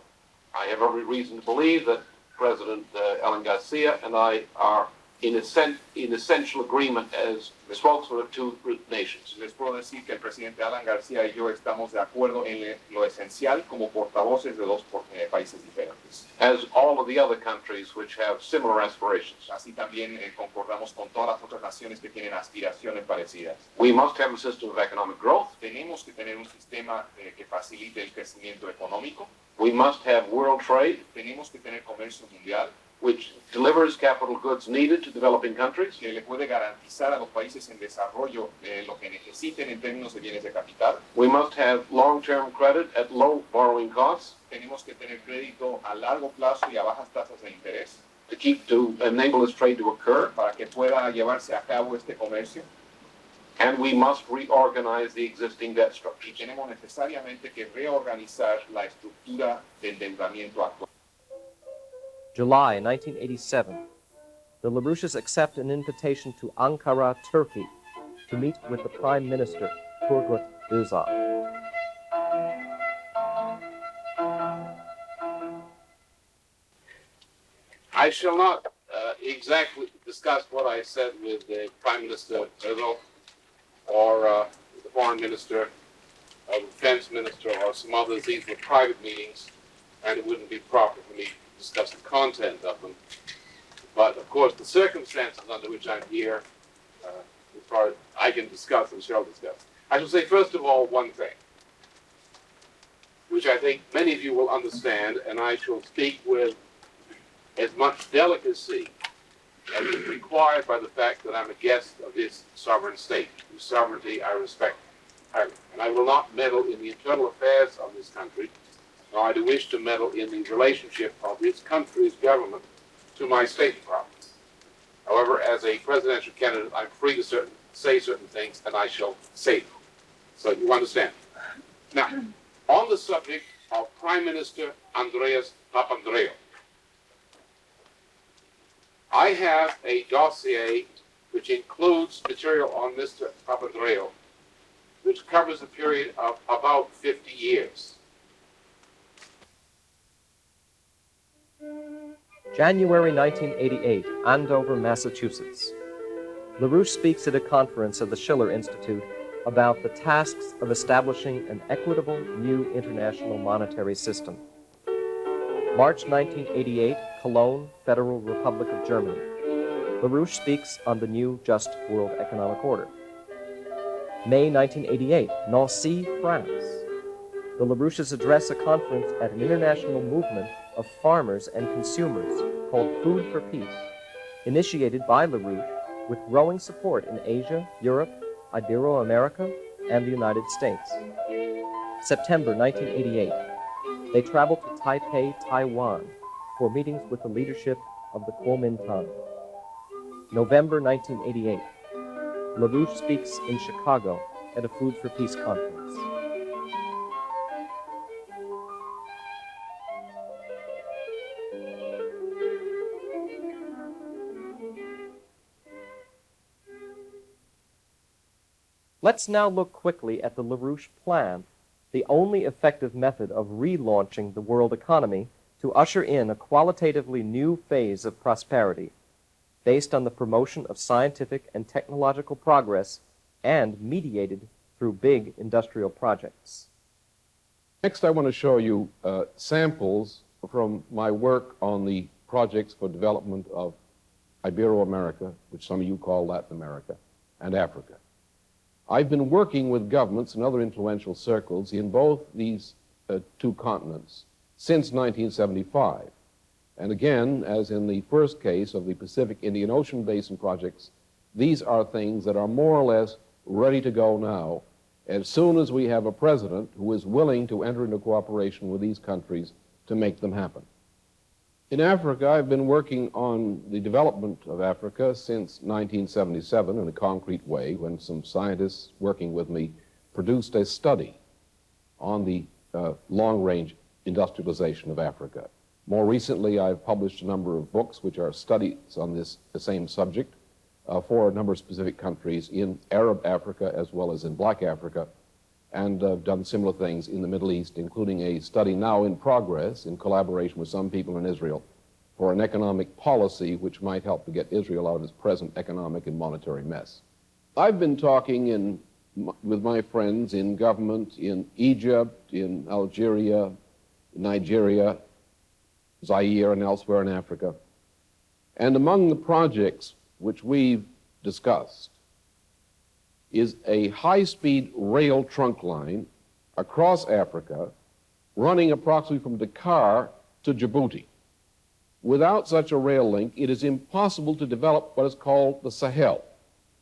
I have every reason to believe that President Alan Garcia and I are in essential agreement as spokesmen of two nations. les puedo decir que el presidente Alan García y yo estamos de acuerdo en lo esencial como portavoces de dos países diferentes. As all of the other countries which have similar aspirations. Así también concordamos con todas las otras naciones que tienen aspiraciones parecidas. We must have a system of economic growth. Tenemos que tener un sistema que facilite el crecimiento económico. We must have world trade, Tenemos que tener comercio mundial which delivers capital goods needed to developing countries. que le puede garantizar a los países en desarrollo lo que necesiten en términos de bienes de capital. We must have long-term credit at low borrowing costs Tenemos que tener crédito a largo plazo y a bajas tasas de interés to enable this trade to occur. para que pueda llevarse a cabo este comercio. And we must reorganize the existing debt Y structures. tenemos necesariamente que reorganizar la estructura de endeudamiento actual. July 1987. The LaRouches accept an invitation to Ankara, Turkey, to meet with the Prime Minister, Turgut Özal. I shall not exactly discuss what I said with the Prime Minister Erdogan or the Foreign Minister or the Defense Minister or some others. These were private meetings, and it wouldn't be proper for me to discuss the content of them. But, of course, the circumstances under which I'm here, as far as I can discuss and shall discuss. I shall say, first of all, one thing, which I think many of you will understand, and I shall speak with as much delicacy as is required by the fact that I'm a guest of this sovereign state, whose sovereignty I respect highly. And I will not meddle in the internal affairs of this country, nor do I wish to meddle in the relationship of this country's government to my state province. However, as a presidential candidate, I'm free to say certain things, and I shall say them. So you understand. Now, on the subject of Prime Minister Andreas Papandreou, I have a dossier which includes material on Mr. Papandreou, which covers a period of about 50 years. January 1988, Andover, Massachusetts. LaRouche speaks at a conference of the Schiller Institute about the tasks of establishing an equitable new international monetary system. March 1988, Cologne, Federal Republic of Germany. LaRouche speaks on the new just world economic order. May 1988, Nancy, France. the LaRouches address a conference at an international movement of farmers and consumers called Food for Peace, initiated by LaRouche with growing support in Asia, Europe, Ibero-America, and the United States. September 1988, they traveled to Taipei, Taiwan, for meetings with the leadership of the Kuomintang. November 1988, LaRouche speaks in Chicago at a Food for Peace conference. Let's now look quickly at the LaRouche Plan, the only effective method of relaunching the world economy to usher in a qualitatively new phase of prosperity, based on the promotion of scientific and technological progress and mediated through big industrial projects. Next, I want to show you samples from my work on the projects for development of Ibero-America, which some of you call Latin America, and Africa. I've been working with governments and other influential circles in both these two continents since 1975. And again, as in the first case of the Pacific Indian Ocean Basin projects, these are things that are more or less ready to go now, as soon as we have a president who is willing to enter into cooperation with these countries to make them happen. In Africa, I've been working on the development of Africa since 1977 in a concrete way, when some scientists working with me produced a study on the long-range industrialization of Africa. More recently, I've published a number of books which are studies on the same subject for a number of specific countries in Arab Africa as well as in Black Africa, and done similar things in the Middle East, including a study now in progress in collaboration with some people in Israel for an economic policy which might help to get Israel out of its present economic and monetary mess. I've been talking with my friends in government in Egypt, in Algeria, Nigeria, Zaire, and elsewhere in Africa. And among the projects which we've discussed is a high-speed rail trunk line across Africa, running approximately from Dakar to Djibouti. Without such a rail link, it is impossible to develop what is called the Sahel,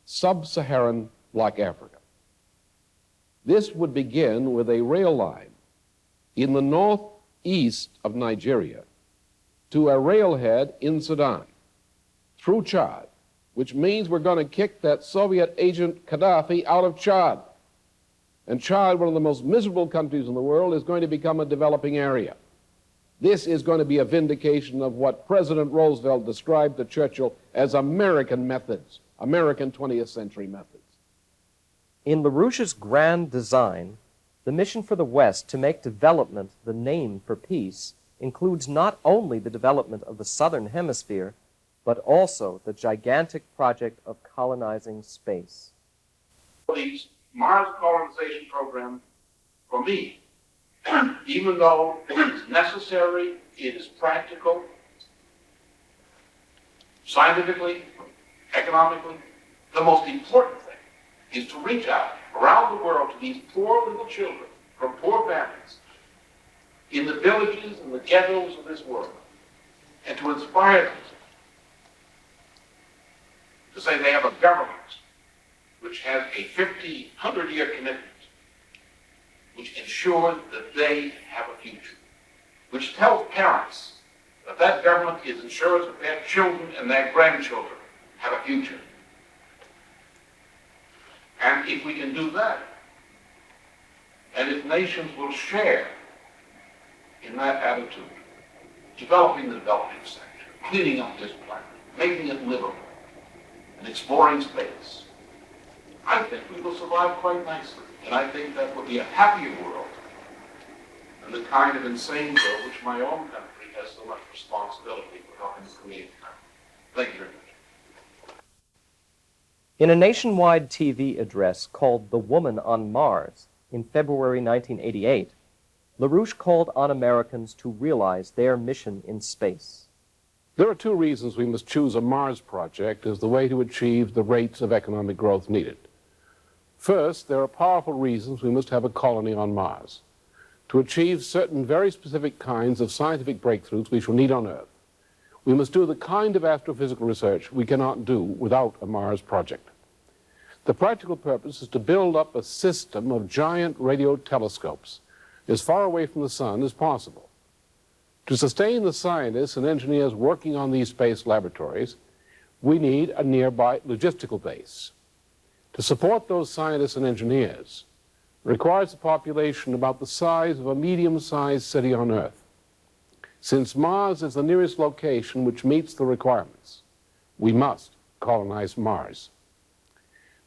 sub-Saharan Black Africa. This would begin with a rail line in the northeast of Nigeria to a railhead in Sudan, through Chad, which means we're going to kick that Soviet agent Gaddafi out of Chad. And Chad, one of the most miserable countries in the world, is going to become a developing area. This is going to be a vindication of what President Roosevelt described to Churchill as American methods, American 20th century methods. In LaRouche's grand design, the mission for the West to make development the name for peace includes not only the development of the Southern Hemisphere, but also the gigantic project of colonizing space. The Mars colonization program, for me, even though it is necessary, it is practical, scientifically, economically, the most important thing is to reach out around the world to these poor little children from poor families in the villages and the ghettos of this world, and to inspire them to say they have a government which has a 50, 100-year commitment, which ensures that they have a future, which tells parents that that government is ensuring that their children and their grandchildren have a future. And if we can do that, and if nations will share in that attitude, developing the developing sector, cleaning up this planet, making it livable, and exploring space, I think we will survive quite nicely. And I think that will be a happier world than the kind of insane world which my own country has so much responsibility for helping to create. Thank you very much. In a nationwide TV address called The Woman on Mars in February 1988, LaRouche called on Americans to realize their mission in space. There are two reasons we must choose a Mars project as the way to achieve the rates of economic growth needed. First, there are powerful reasons we must have a colony on Mars. to achieve certain very specific kinds of scientific breakthroughs we shall need on Earth, we must do the kind of astrophysical research we cannot do without a Mars project. The practical purpose is to build up a system of giant radio telescopes as far away from the sun as possible. To sustain the scientists and engineers working on these space laboratories, we need a nearby logistical base. To support those scientists and engineers requires a population about the size of a medium-sized city on Earth. Since Mars is the nearest location which meets the requirements, we must colonize Mars.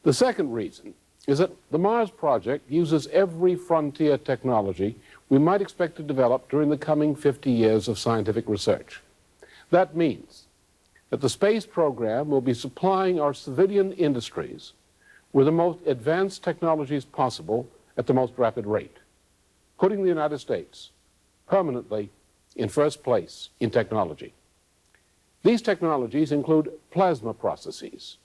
The second reason is that the Mars project uses every frontier technology we might expect to develop during the coming 50 years of scientific research. That means that the space program will be supplying our civilian industries with the most advanced technologies possible at the most rapid rate, putting the United States permanently in first place in technology. These technologies include plasma processes,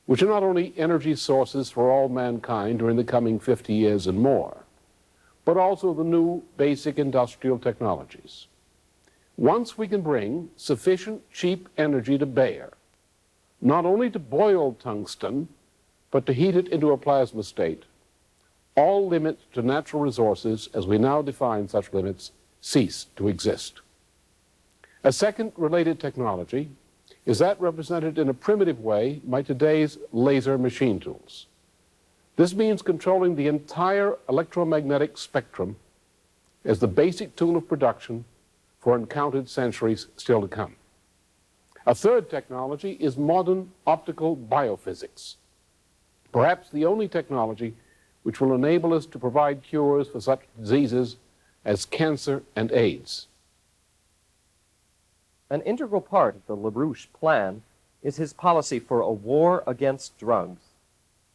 which are not only energy sources for all mankind during the coming 50 years and more, but also the new basic industrial technologies. Once we can bring sufficient cheap energy to bear, not only to boil tungsten, but to heat it into a plasma state, all limits to natural resources, as we now define such limits, cease to exist. A second related technology is that represented in a primitive way by today's laser machine tools. This means controlling the entire electromagnetic spectrum as the basic tool of production for uncounted centuries still to come. A third technology is modern optical biophysics, perhaps the only technology which will enable us to provide cures for such diseases as cancer and AIDS. An integral part of the LaRouche plan is his policy for a war against drugs,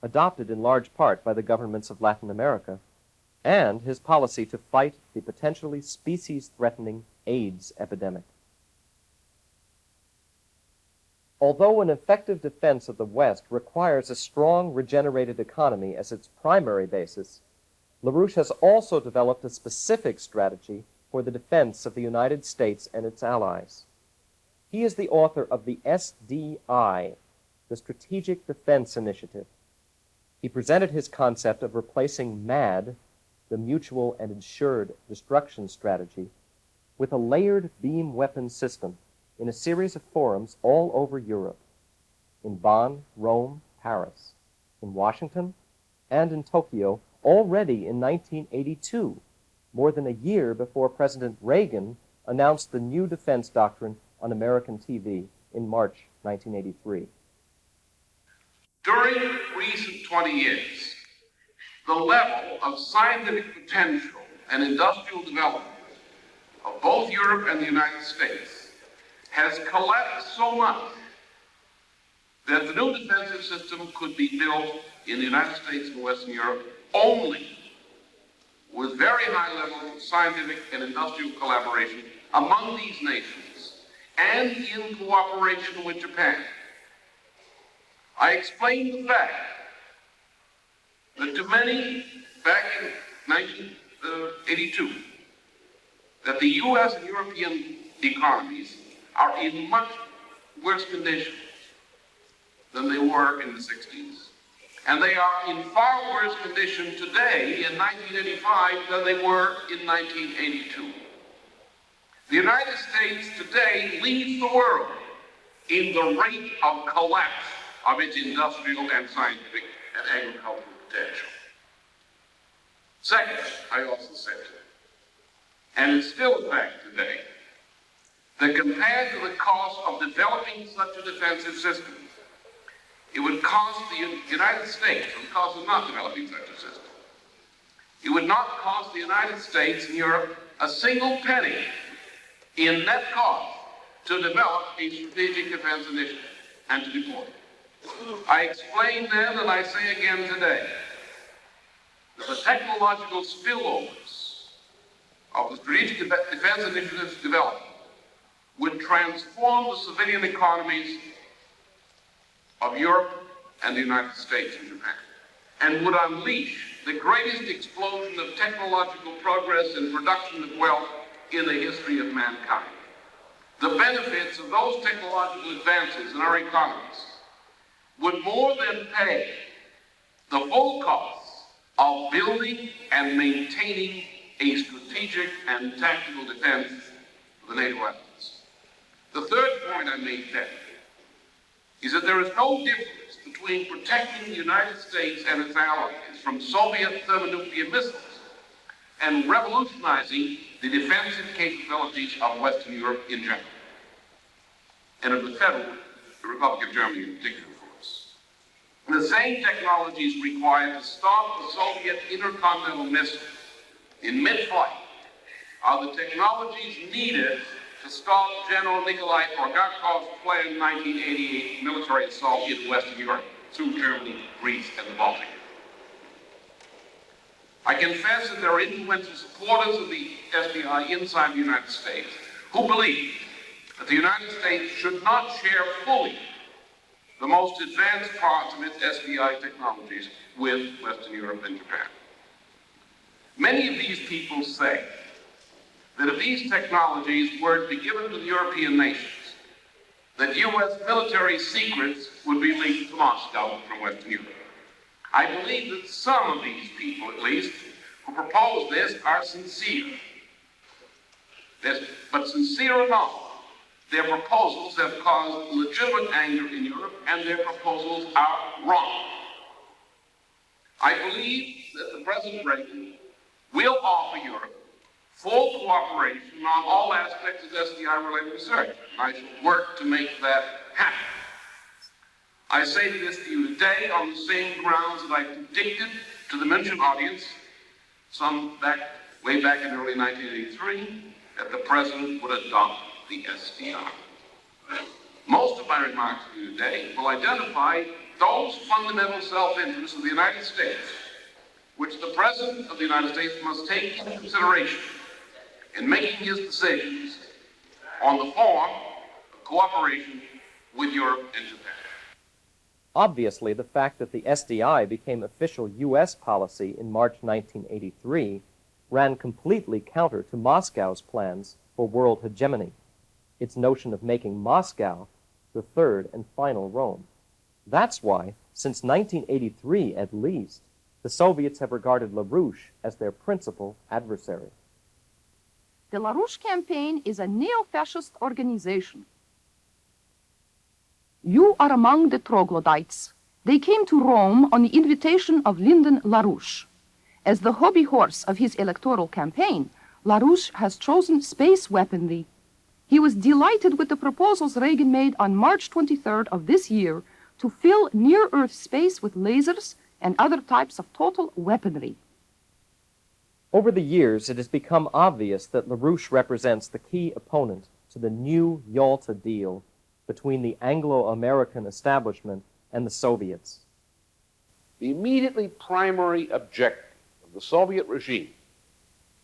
adopted in large part by the governments of Latin America, and his policy to fight the potentially species-threatening AIDS epidemic. Although an effective defense of the West requires a strong regenerated economy as its primary basis, LaRouche has also developed a specific strategy for the defense of the United States and its allies. He is the author of the SDI, the Strategic Defense Initiative. He presented his concept of replacing MAD, the Mutual and Assured Destruction Strategy, with a layered beam weapon system in a series of forums all over Europe, in Bonn, Rome, Paris, in Washington, and in Tokyo, already in 1982, more than a year before President Reagan announced the new defense doctrine on American TV in March 1983. During recent 20 years, the level of scientific potential and industrial development of both Europe and the United States has collapsed so much that the new defensive system could be built in the United States and Western Europe only with very high levels of scientific and industrial collaboration among these nations and in cooperation with Japan. I explained the fact that to many, back in 1982, that the U.S. and European economies are in much worse condition than they were in the 60s. And they are in far worse condition today in 1985 than they were in 1982. The United States today leads the world in the rate of collapse of its industrial and scientific and agricultural potential. Second, I also said, and it's still a fact today, that compared to the cost of developing such a defensive system, it would cost the United States, the cost of not developing such a system, it would not cost the United States and Europe a single penny in net cost to develop a strategic defense initiative and to deploy it. I explained then, and I say again today, that the technological spillovers of the strategic defense initiative's development would transform the civilian economies of Europe and the United States and Japan, and would unleash the greatest explosion of technological progress and production of wealth in the history of mankind. The benefits of those technological advances in our economies would more than pay the full costs of building and maintaining a strategic and tactical defense of the NATO allies. The third point I make then is that there is no difference between protecting the United States and its allies from Soviet thermonuclear missiles and revolutionizing the defensive capabilities of Western Europe in general, and of the Republic of Germany in particular, of course. The same technology is required to stop the Soviet intercontinental missile in mid-flight are the technologies needed to stop General Nikolai Bulgakov's planned 1988 military assault in Western Europe through Germany, Greece, and the Baltic. I confess that there are influential supporters of the SDI inside the United States who believe that the United States should not share fully the most advanced parts of its SDI technologies with Western Europe and Japan. Many of these people say that if these technologies were to be given to the European nations, that U.S. military secrets would be leaked to Moscow from Western Europe. I believe that some of these people, at least, who propose this are sincere. But sincere or not, their proposals have caused legitimate anger in Europe, and their proposals are wrong. I believe that President Reagan will offer Europe full cooperation on all aspects of SDI-related research. I shall work to make that happen. I say this to you today on the same grounds that I predicted to the München audience way back in early 1983 that the President would adopt the SDI. Most of my remarks to you today will identify those fundamental self-interests of the United States which the President of the United States must take into consideration in making his decisions on the form of cooperation with Europe and Japan. Obviously, the fact that the SDI became official U.S. policy in March 1983 ran completely counter to Moscow's plans for world hegemony, its notion of making Moscow the third and final Rome. That's why, since 1983 at least, the Soviets have regarded LaRouche as their principal adversary. The LaRouche campaign is a neo-fascist organization. You are among the troglodytes. They came to Rome on the invitation of Lyndon LaRouche. As the hobby horse of his electoral campaign, LaRouche has chosen space weaponry. He was delighted with the proposals Reagan made on March 23rd of this year to fill near-Earth space with lasers and other types of total weaponry. Over the years, it has become obvious that LaRouche represents the key opponent to the new Yalta deal between the Anglo-American establishment and the Soviets. The immediately primary objective of the Soviet regime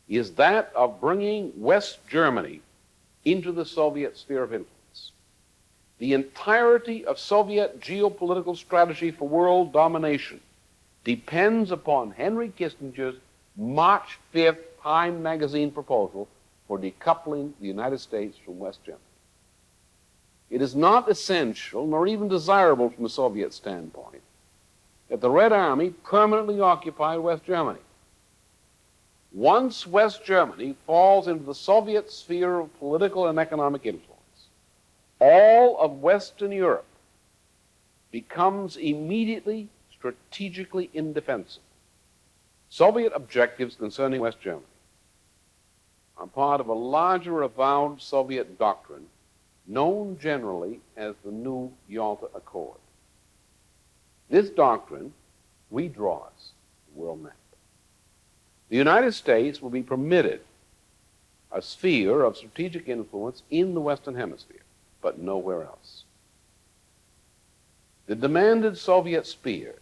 is that of bringing West Germany into the Soviet sphere of influence. The entirety of Soviet geopolitical strategy for world domination depends upon Henry Kissinger's March 5th Time magazine proposal for decoupling the United States from West Germany. It is not essential, nor even desirable from a Soviet standpoint, that the Red Army permanently occupy West Germany. Once West Germany falls into the Soviet sphere of political and economic influence, all of Western Europe becomes immediately strategically indefensible. Soviet objectives concerning West Germany are part of a larger avowed Soviet doctrine known generally as the New Yalta Accord. This doctrine redraws the world map. The United States will be permitted a sphere of strategic influence in the Western Hemisphere, but nowhere else. The demanded Soviet sphere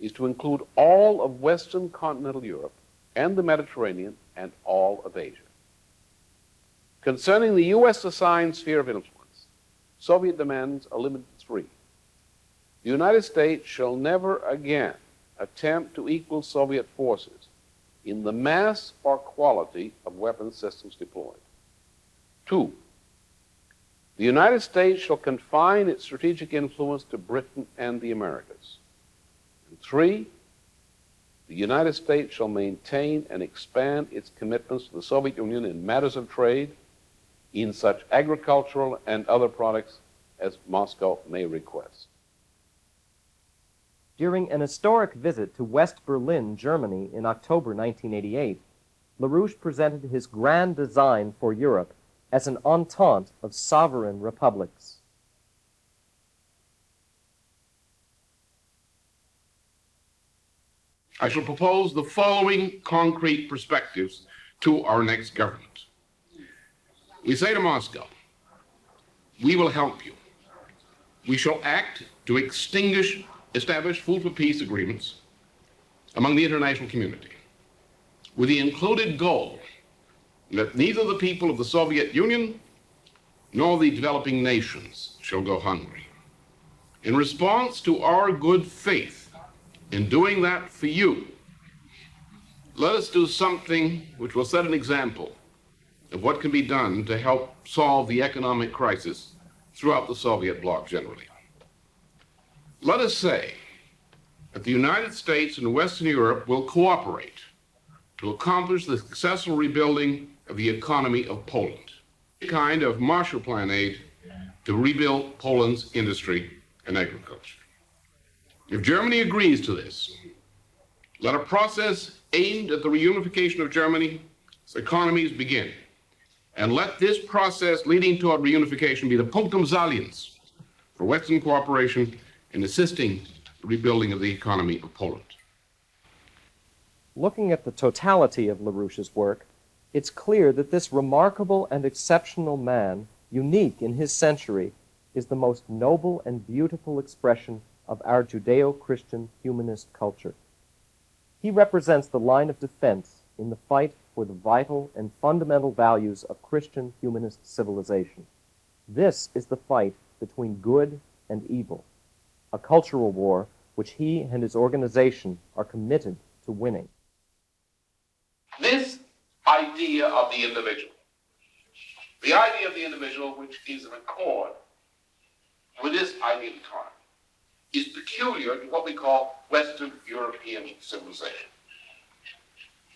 is to include all of Western continental Europe and the Mediterranean and all of Asia. Concerning the U.S. assigned sphere of influence, Soviet demands are limited to three. The United States shall never again attempt to equal Soviet forces in the mass or quality of weapons systems deployed. 2, the United States shall confine its strategic influence to Britain and the Americas. And 3, the United States shall maintain and expand its commitments to the Soviet Union in matters of trade, in such agricultural and other products as Moscow may request. During an historic visit to West Berlin, Germany in October 1988, LaRouche presented his grand design for Europe as an entente of sovereign republics. I shall propose the following concrete perspectives to our next government. We say to Moscow, we will help you. We shall act to establish food for peace agreements among the international community, with the included goal that neither the people of the Soviet Union nor the developing nations shall go hungry. In response to our good faith in doing that for you, let us do something which will set an example of what can be done to help solve the economic crisis throughout the Soviet bloc generally. Let us say that the United States and Western Europe will cooperate to accomplish the successful rebuilding of the economy of Poland, a kind of Marshall Plan aid to rebuild Poland's industry and agriculture. If Germany agrees to this, let a process aimed at the reunification of Germany's economies begin. And let this process leading toward reunification be the punctum saliens for Western cooperation in assisting the rebuilding of the economy of Poland. Looking at the totality of LaRouche's work, it's clear that this remarkable and exceptional man, unique in his century, is the most noble and beautiful expression of our Judeo-Christian humanist culture. He represents the line of defense in the fight for the vital and fundamental values of Christian humanist civilization. This is the fight between good and evil, a cultural war which he and his organization are committed to winning. This idea of the individual, the idea of the individual which is in accord with this idea of economy, is peculiar to what we call Western European civilization.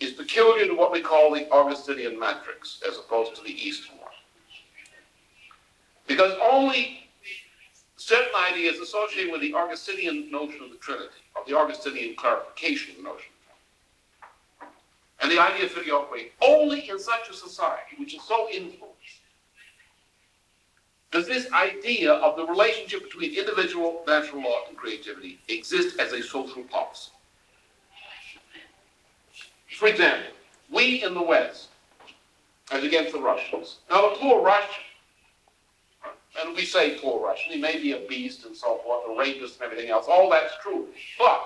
Is peculiar to what we call the Augustinian matrix as opposed to the Eastern one. Because only certain ideas associated with the Augustinian notion of the Trinity, or the Augustinian clarification of the notion of the Trinity, and the idea of filioque, only in such a society which is so influenced does this idea of the relationship between individual natural law and creativity exist as a social policy. For example, we in the West, as against the Russians, now the poor Russian, and we say poor Russian, he may be a beast and so forth, a rapist and everything else, all that's true. But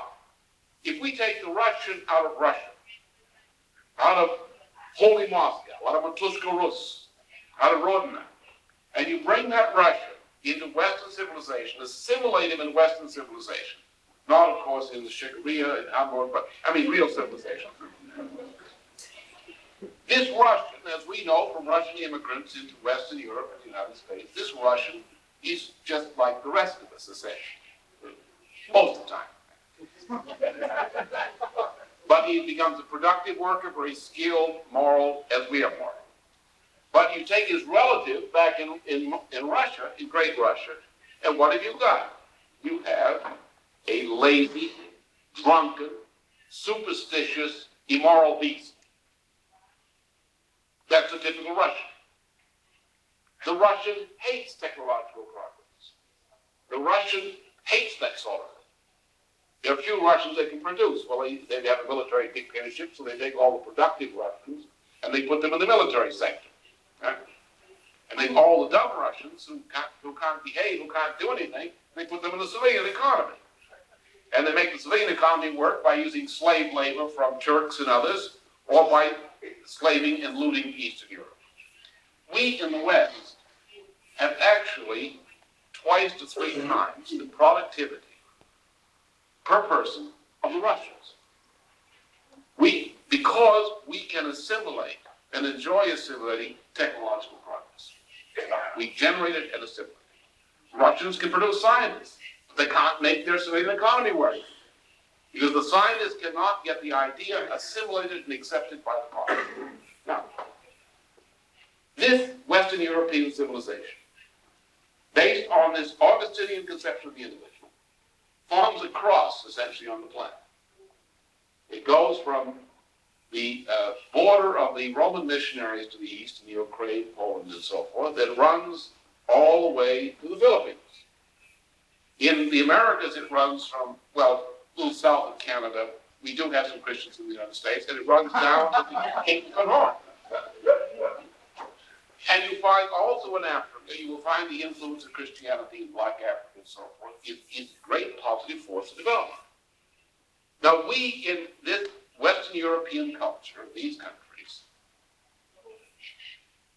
if we take the Russian out of Russia, out of Holy Moscow, out of Matushka Rus, out of Rodina, and you bring that Russian into Western civilization, assimilate him in Western civilization, not, of course, in the Shikaria and Hamburg, but, I mean, real civilization. This Russian, as we know from Russian immigrants into Western Europe and the United States, this Russian is just like the rest of us, essentially, most of the time. But he becomes a productive worker, very skilled, moral, as we are moral. But you take his relative back in Russia, in Great Russia, and what have you got? You have a lazy, drunken, superstitious, immoral beast. That's a typical Russian. The Russian hates technological progress. The Russian hates that sort of thing. There are few Russians they can produce. Well, they have a military dictatorship, so they take all the productive Russians and they put them in the military sector. Right? And they all the dumb Russians who can't behave, who can't do anything, they put them in the civilian economy. And they make the civilian economy work by using slave labor from Turks and others, or by slaving and looting Eastern Europe. We in the West have actually twice to three times the productivity per person of of the Russians. Because we can assimilate and enjoy assimilating technological progress. We generate it and assimilate it. Russians can produce scientists, but they can't make their civilian economy work. Because the scientists cannot get the idea assimilated and accepted by the public. Now, this Western European civilization, based on this Augustinian conception of the individual, forms a cross, essentially, on the planet. It goes from the border of the Roman missionaries to the east, in the Ukraine, Poland, and so forth, that runs all the way to the Philippines. In the Americas, it runs from, well, a little south of Canada. We do have some Christians in the United States, and it runs down to the Cape of Good Horn. And you find also in Africa, you will find the influence of Christianity in Black Africa and so forth. It's a great positive force of development. Now, we in this Western European culture, these countries,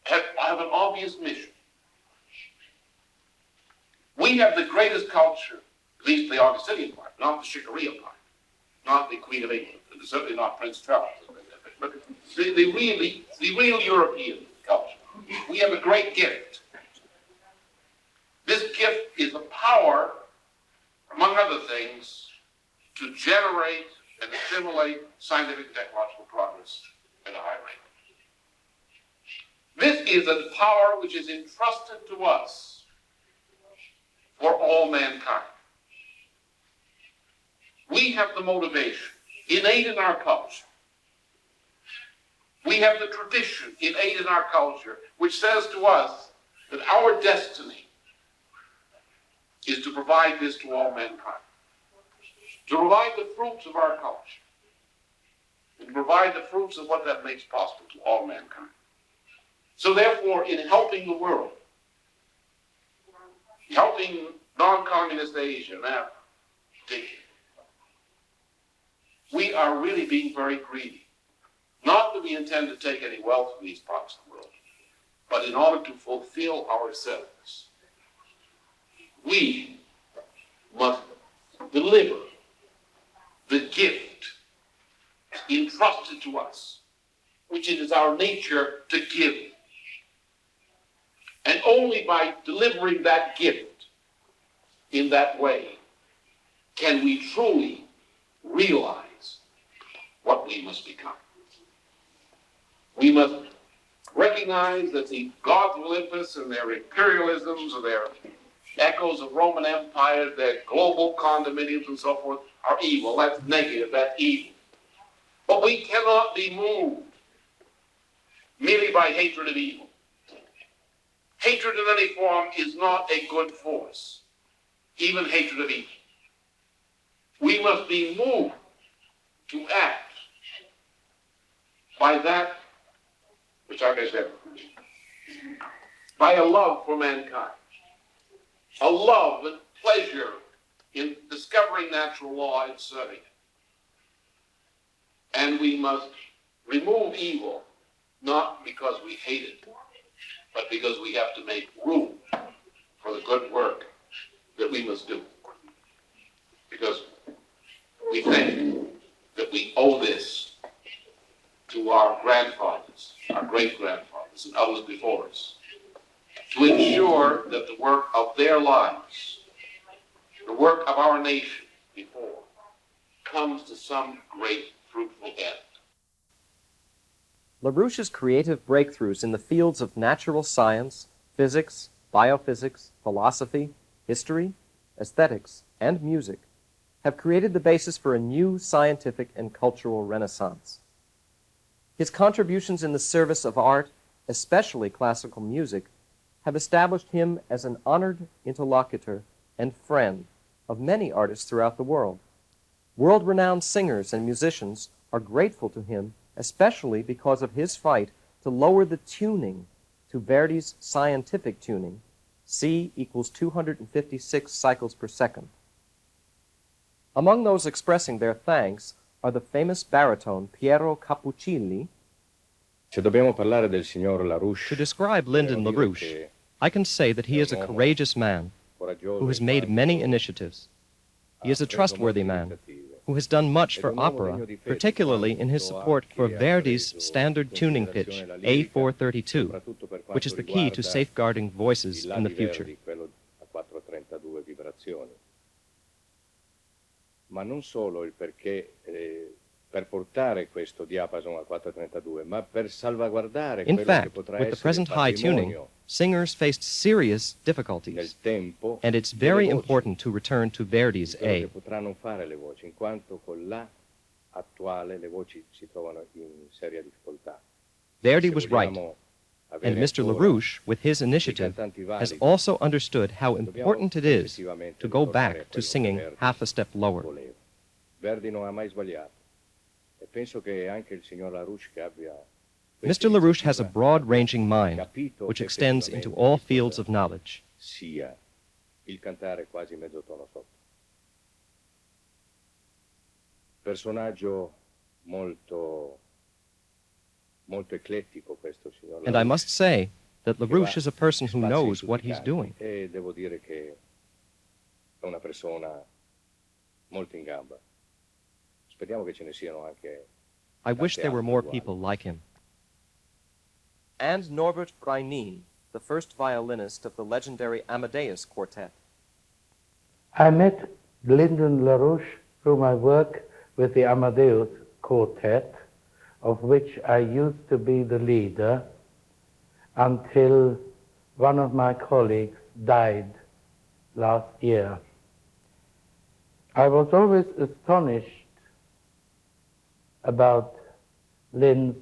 have an obvious mission. We have the greatest culture, at least the Augustinian part, not the Shikariya part, not the Queen of England, and certainly not Prince Charles, but the real European culture. We have a great gift. This gift is a power, among other things, to generate and assimilate scientific and technological progress at a high rate. This is a power which is entrusted to us for all mankind. We have the motivation innate in our culture. We have the tradition innate in our culture which says to us that our destiny is to provide this to all mankind. To provide the fruits of our culture, and to provide the fruits of what that makes possible to all mankind. So therefore, in helping the world, helping non-communist Asia and Africa, we are really being very greedy. Not that we intend to take any wealth from these parts of the world, but in order to fulfill ourselves, we must deliver the gift entrusted to us, which it is our nature to give. And only by delivering that gift in that way can we truly realize what we must become. We must recognize that the gods of Olympus and their imperialisms or their echoes of Roman Empire, their global condominiums and so forth, are evil. That's negative, that's evil. But we cannot be moved merely by hatred of evil. Hatred in any form is not a good force, even hatred of evil. We must be moved to act by that which, like I said, by a love for mankind, a love and pleasure in discovering natural law and serving it. And we must remove evil, not because we hate it, but because we have to make room for the good work that we must do. Because we think that we owe this to our grandfathers, our great-grandfathers, and others before us, to ensure that the work of their lives, the work of our nation before, comes to some great fruitful end. LaRouche's creative breakthroughs in the fields of natural science, physics, biophysics, philosophy, history, aesthetics, and music have created the basis for a new scientific and cultural renaissance. His contributions in the service of art, especially classical music, have established him as an honored interlocutor and friend of many artists throughout the world. World-renowned singers and musicians are grateful to him, especially because of his fight to lower the tuning to Verdi's scientific tuning, C equals 256 cycles per second. Among those expressing their thanks are the famous baritone Piero Cappuccilli. Se dobbiamo parlare del signor LaRouche, To describe Lyndon LaRouche, I can say that he is a courageous man who has made many initiatives. He is a trustworthy man who has done much for opera, particularly in his support for Verdi's standard tuning pitch, A432, which is the key to safeguarding voices in the future. Ma non solo il perché per portare questo diapason a 432, ma per salvaguardare In quello che fact, potrà with the essere present il high tuning, patrimonio singers faced serious difficulties, nel tempo and it's delle very voci, important to return to Verdi's di quello A. che potranno fare le voci, in quanto con la attuale le voci si trovano in seria difficoltà. Verdi Se was right, vogliamo and avere Mr. ancora LaRouche, with his initiative, cantanti has validi, also understood how important it is effettivamente to go ritornare a back to quello che singing Verdi half a step lower. voleva. Verdi non ha mai sbagliato e penso che anche il signor LaRouche che abbia Mr. LaRouche has a broad-ranging mind, which extends into all fields of knowledge. sia il cantare quasi mezzo tono sotto. Personaggio molto eclettico questo signor And I LaRouche, must say that che LaRouche va is a person who spazio in knows tutti what i he's campi, doing. e devo dire che è una persona molto in gamba. Speriamo che ce ne siano anche I wish tante there were altre more uguali. people like him. And Norbert Breinin, the first violinist of the legendary Amadeus Quartet. I met Lyndon LaRouche through my work with the Amadeus Quartet, of which I used to be the leader until one of my colleagues died last year. I was always astonished about Lynn's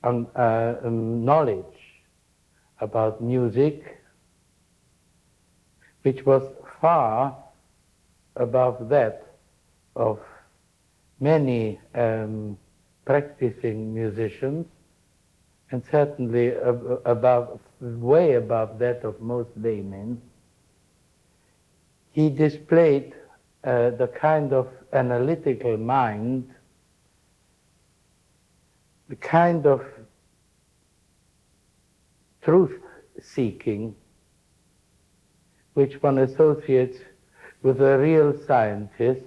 knowledge about music, which was far above that of many practicing musicians, and certainly way above that of most laymen. He displayed the kind of analytical mind, the kind of truth-seeking which one associates with a real scientist.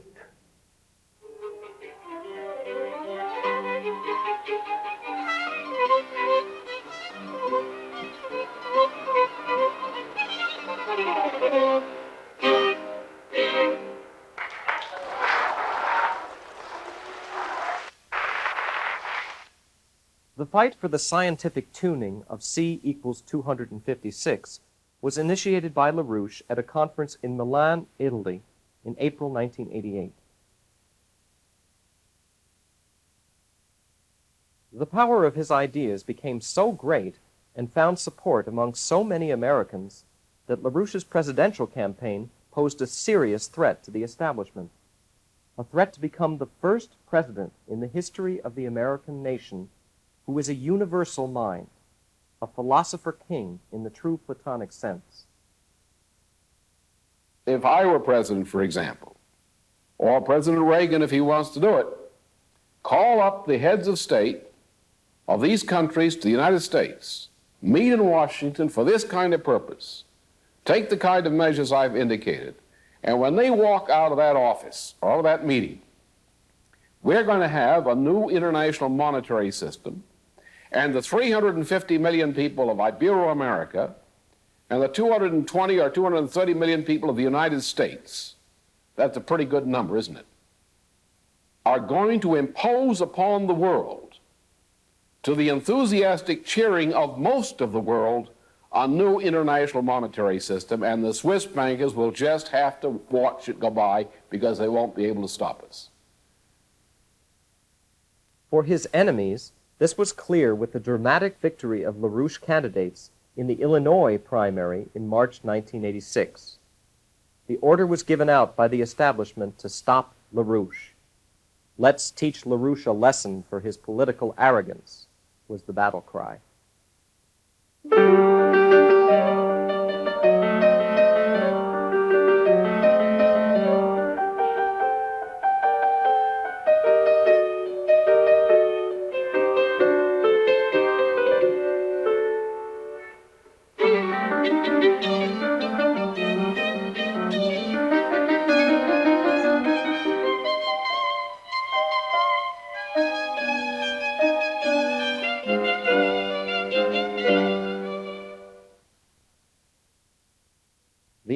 The fight for the scientific tuning of C equals 256 was initiated by LaRouche at a conference in Milan, Italy, in April 1988. The power of his ideas became so great and found support among so many Americans that LaRouche's presidential campaign posed a serious threat to the establishment, a threat to become the first president in the history of the American nation who is a universal mind, a philosopher king in the true Platonic sense. If I were president, for example, or President Reagan, if he wants to do it, call up the heads of state of these countries to the United States, meet in Washington for this kind of purpose, take the kind of measures I've indicated, and when they walk out of that office or out of that meeting, we're going to have a new international monetary system, and the 350 million people of Ibero-America and the 220 or 230 million people of the United States, that's a pretty good number, isn't it, are going to impose upon the world, to the enthusiastic cheering of most of the world, a new international monetary system, and the Swiss bankers will just have to watch it go by because they won't be able to stop us. For his enemies, this was clear with the dramatic victory of LaRouche candidates in the Illinois primary in March 1986. The order was given out by the establishment to stop LaRouche. "Let's teach LaRouche a lesson for his political arrogance," was the battle cry.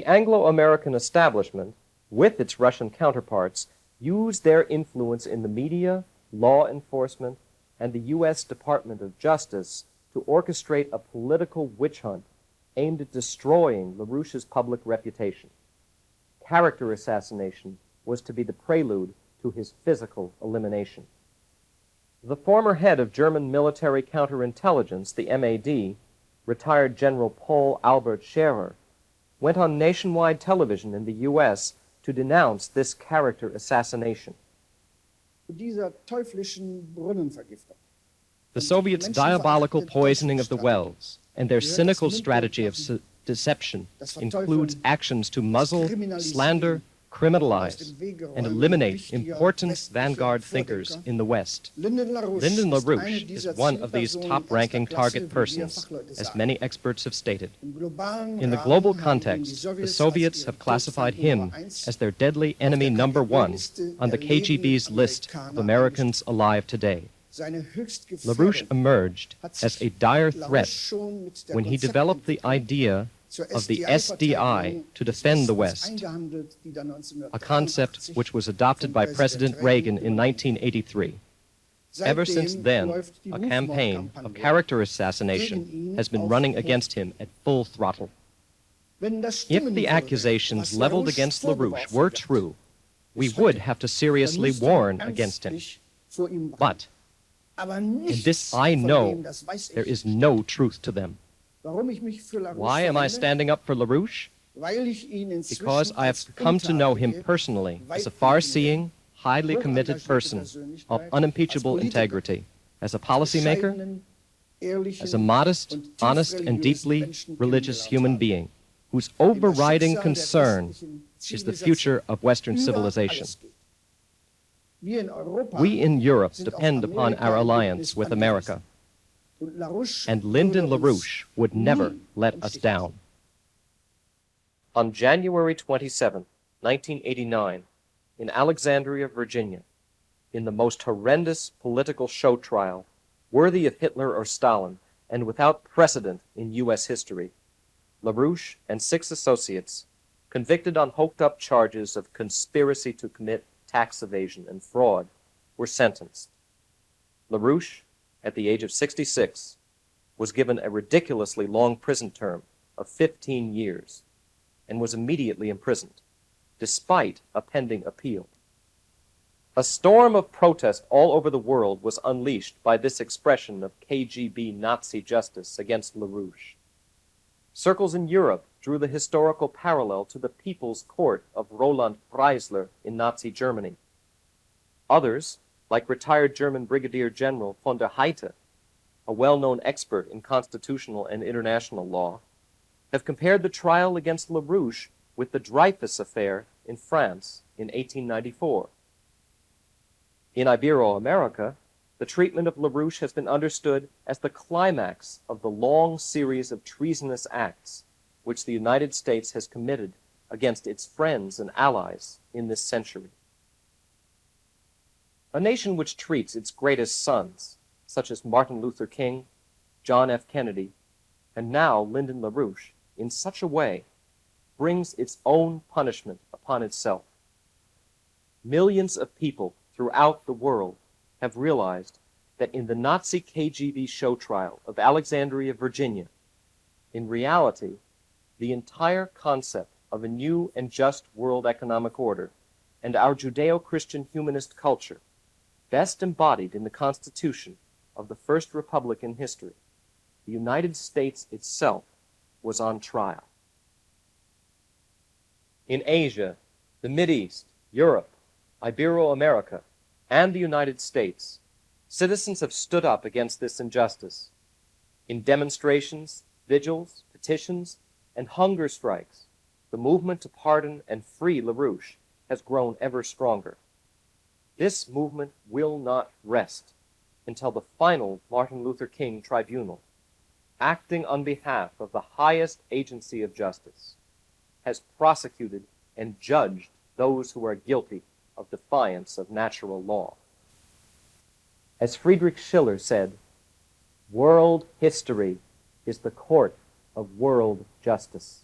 Anglo-American establishment, with its Russian counterparts, used their influence in the media, law enforcement, and the U.S. Department of Justice to orchestrate a political witch hunt aimed at destroying LaRouche's public reputation. Character assassination was to be the prelude to his physical elimination. The former head of German military counterintelligence, the MAD, retired General Paul Albert Scherer, went on nationwide television in the U.S. to denounce this character assassination. Dieser teuflischen Brunnenvergiftung. The Soviets' diabolical poisoning of the wells and their cynical strategy of deception includes actions to muzzle, slander, criminalize, and eliminate important vanguard thinkers in the West. Lyndon LaRouche is one of these top-ranking target persons, as many experts have stated. In the global context, the Soviets have classified him as their deadly enemy number one on the KGB's list of Americans alive today. LaRouche emerged as a dire threat when he developed the idea of the SDI to defend the West, a concept which was adopted by President Reagan in 1983. Ever since then, a campaign of character assassination has been running against him at full throttle. If the accusations leveled against LaRouche were true, we would have to seriously warn against him. But, and this I know, there is no truth to them. Why am I standing up for LaRouche? Because I have come to know him personally as a far-seeing, highly committed person of unimpeachable integrity, as a policymaker, as a modest, honest, and deeply religious human being whose overriding concern is the future of Western civilization. We in Europe depend upon our alliance with America, and Lyndon LaRouche would never let us down. On January 27, 1989, in Alexandria, Virginia, in the most horrendous political show trial, worthy of Hitler or Stalin, and without precedent in U.S. history, LaRouche and 6 associates, convicted on hoked-up charges of conspiracy to commit tax evasion and fraud, were sentenced. LaRouche, at the age of 66, was given a ridiculously long prison term of 15 years and was immediately imprisoned, despite a pending appeal. A storm of protest all over the world was unleashed by this expression of KGB Nazi justice against LaRouche. Circles in Europe drew the historical parallel to the People's Court of Roland Freisler in Nazi Germany. Others, like retired German Brigadier General von der Heydte, a well-known expert in constitutional and international law, have compared the trial against LaRouche with the Dreyfus affair in France in 1894. In Ibero-America, the treatment of LaRouche has been understood as the climax of the long series of treasonous acts which the United States has committed against its friends and allies in this century. A nation which treats its greatest sons, such as Martin Luther King, John F. Kennedy, and now Lyndon LaRouche, in such a way, brings its own punishment upon itself. Millions of people throughout the world have realized that in the Nazi KGB show trial of Alexandria, Virginia, in reality, the entire concept of a new and just world economic order and our Judeo-Christian humanist culture, best embodied in the Constitution of the First Republic in history, the United States itself, was on trial. In Asia, the Mideast, Europe, Ibero-America, and the United States, citizens have stood up against this injustice. In demonstrations, vigils, petitions, and hunger strikes, the movement to pardon and free LaRouche has grown ever stronger. This movement will not rest until the final Martin Luther King Tribunal, acting on behalf of the highest agency of justice, has prosecuted and judged those who are guilty of defiance of natural law. As Friedrich Schiller said, world history is the court of world justice.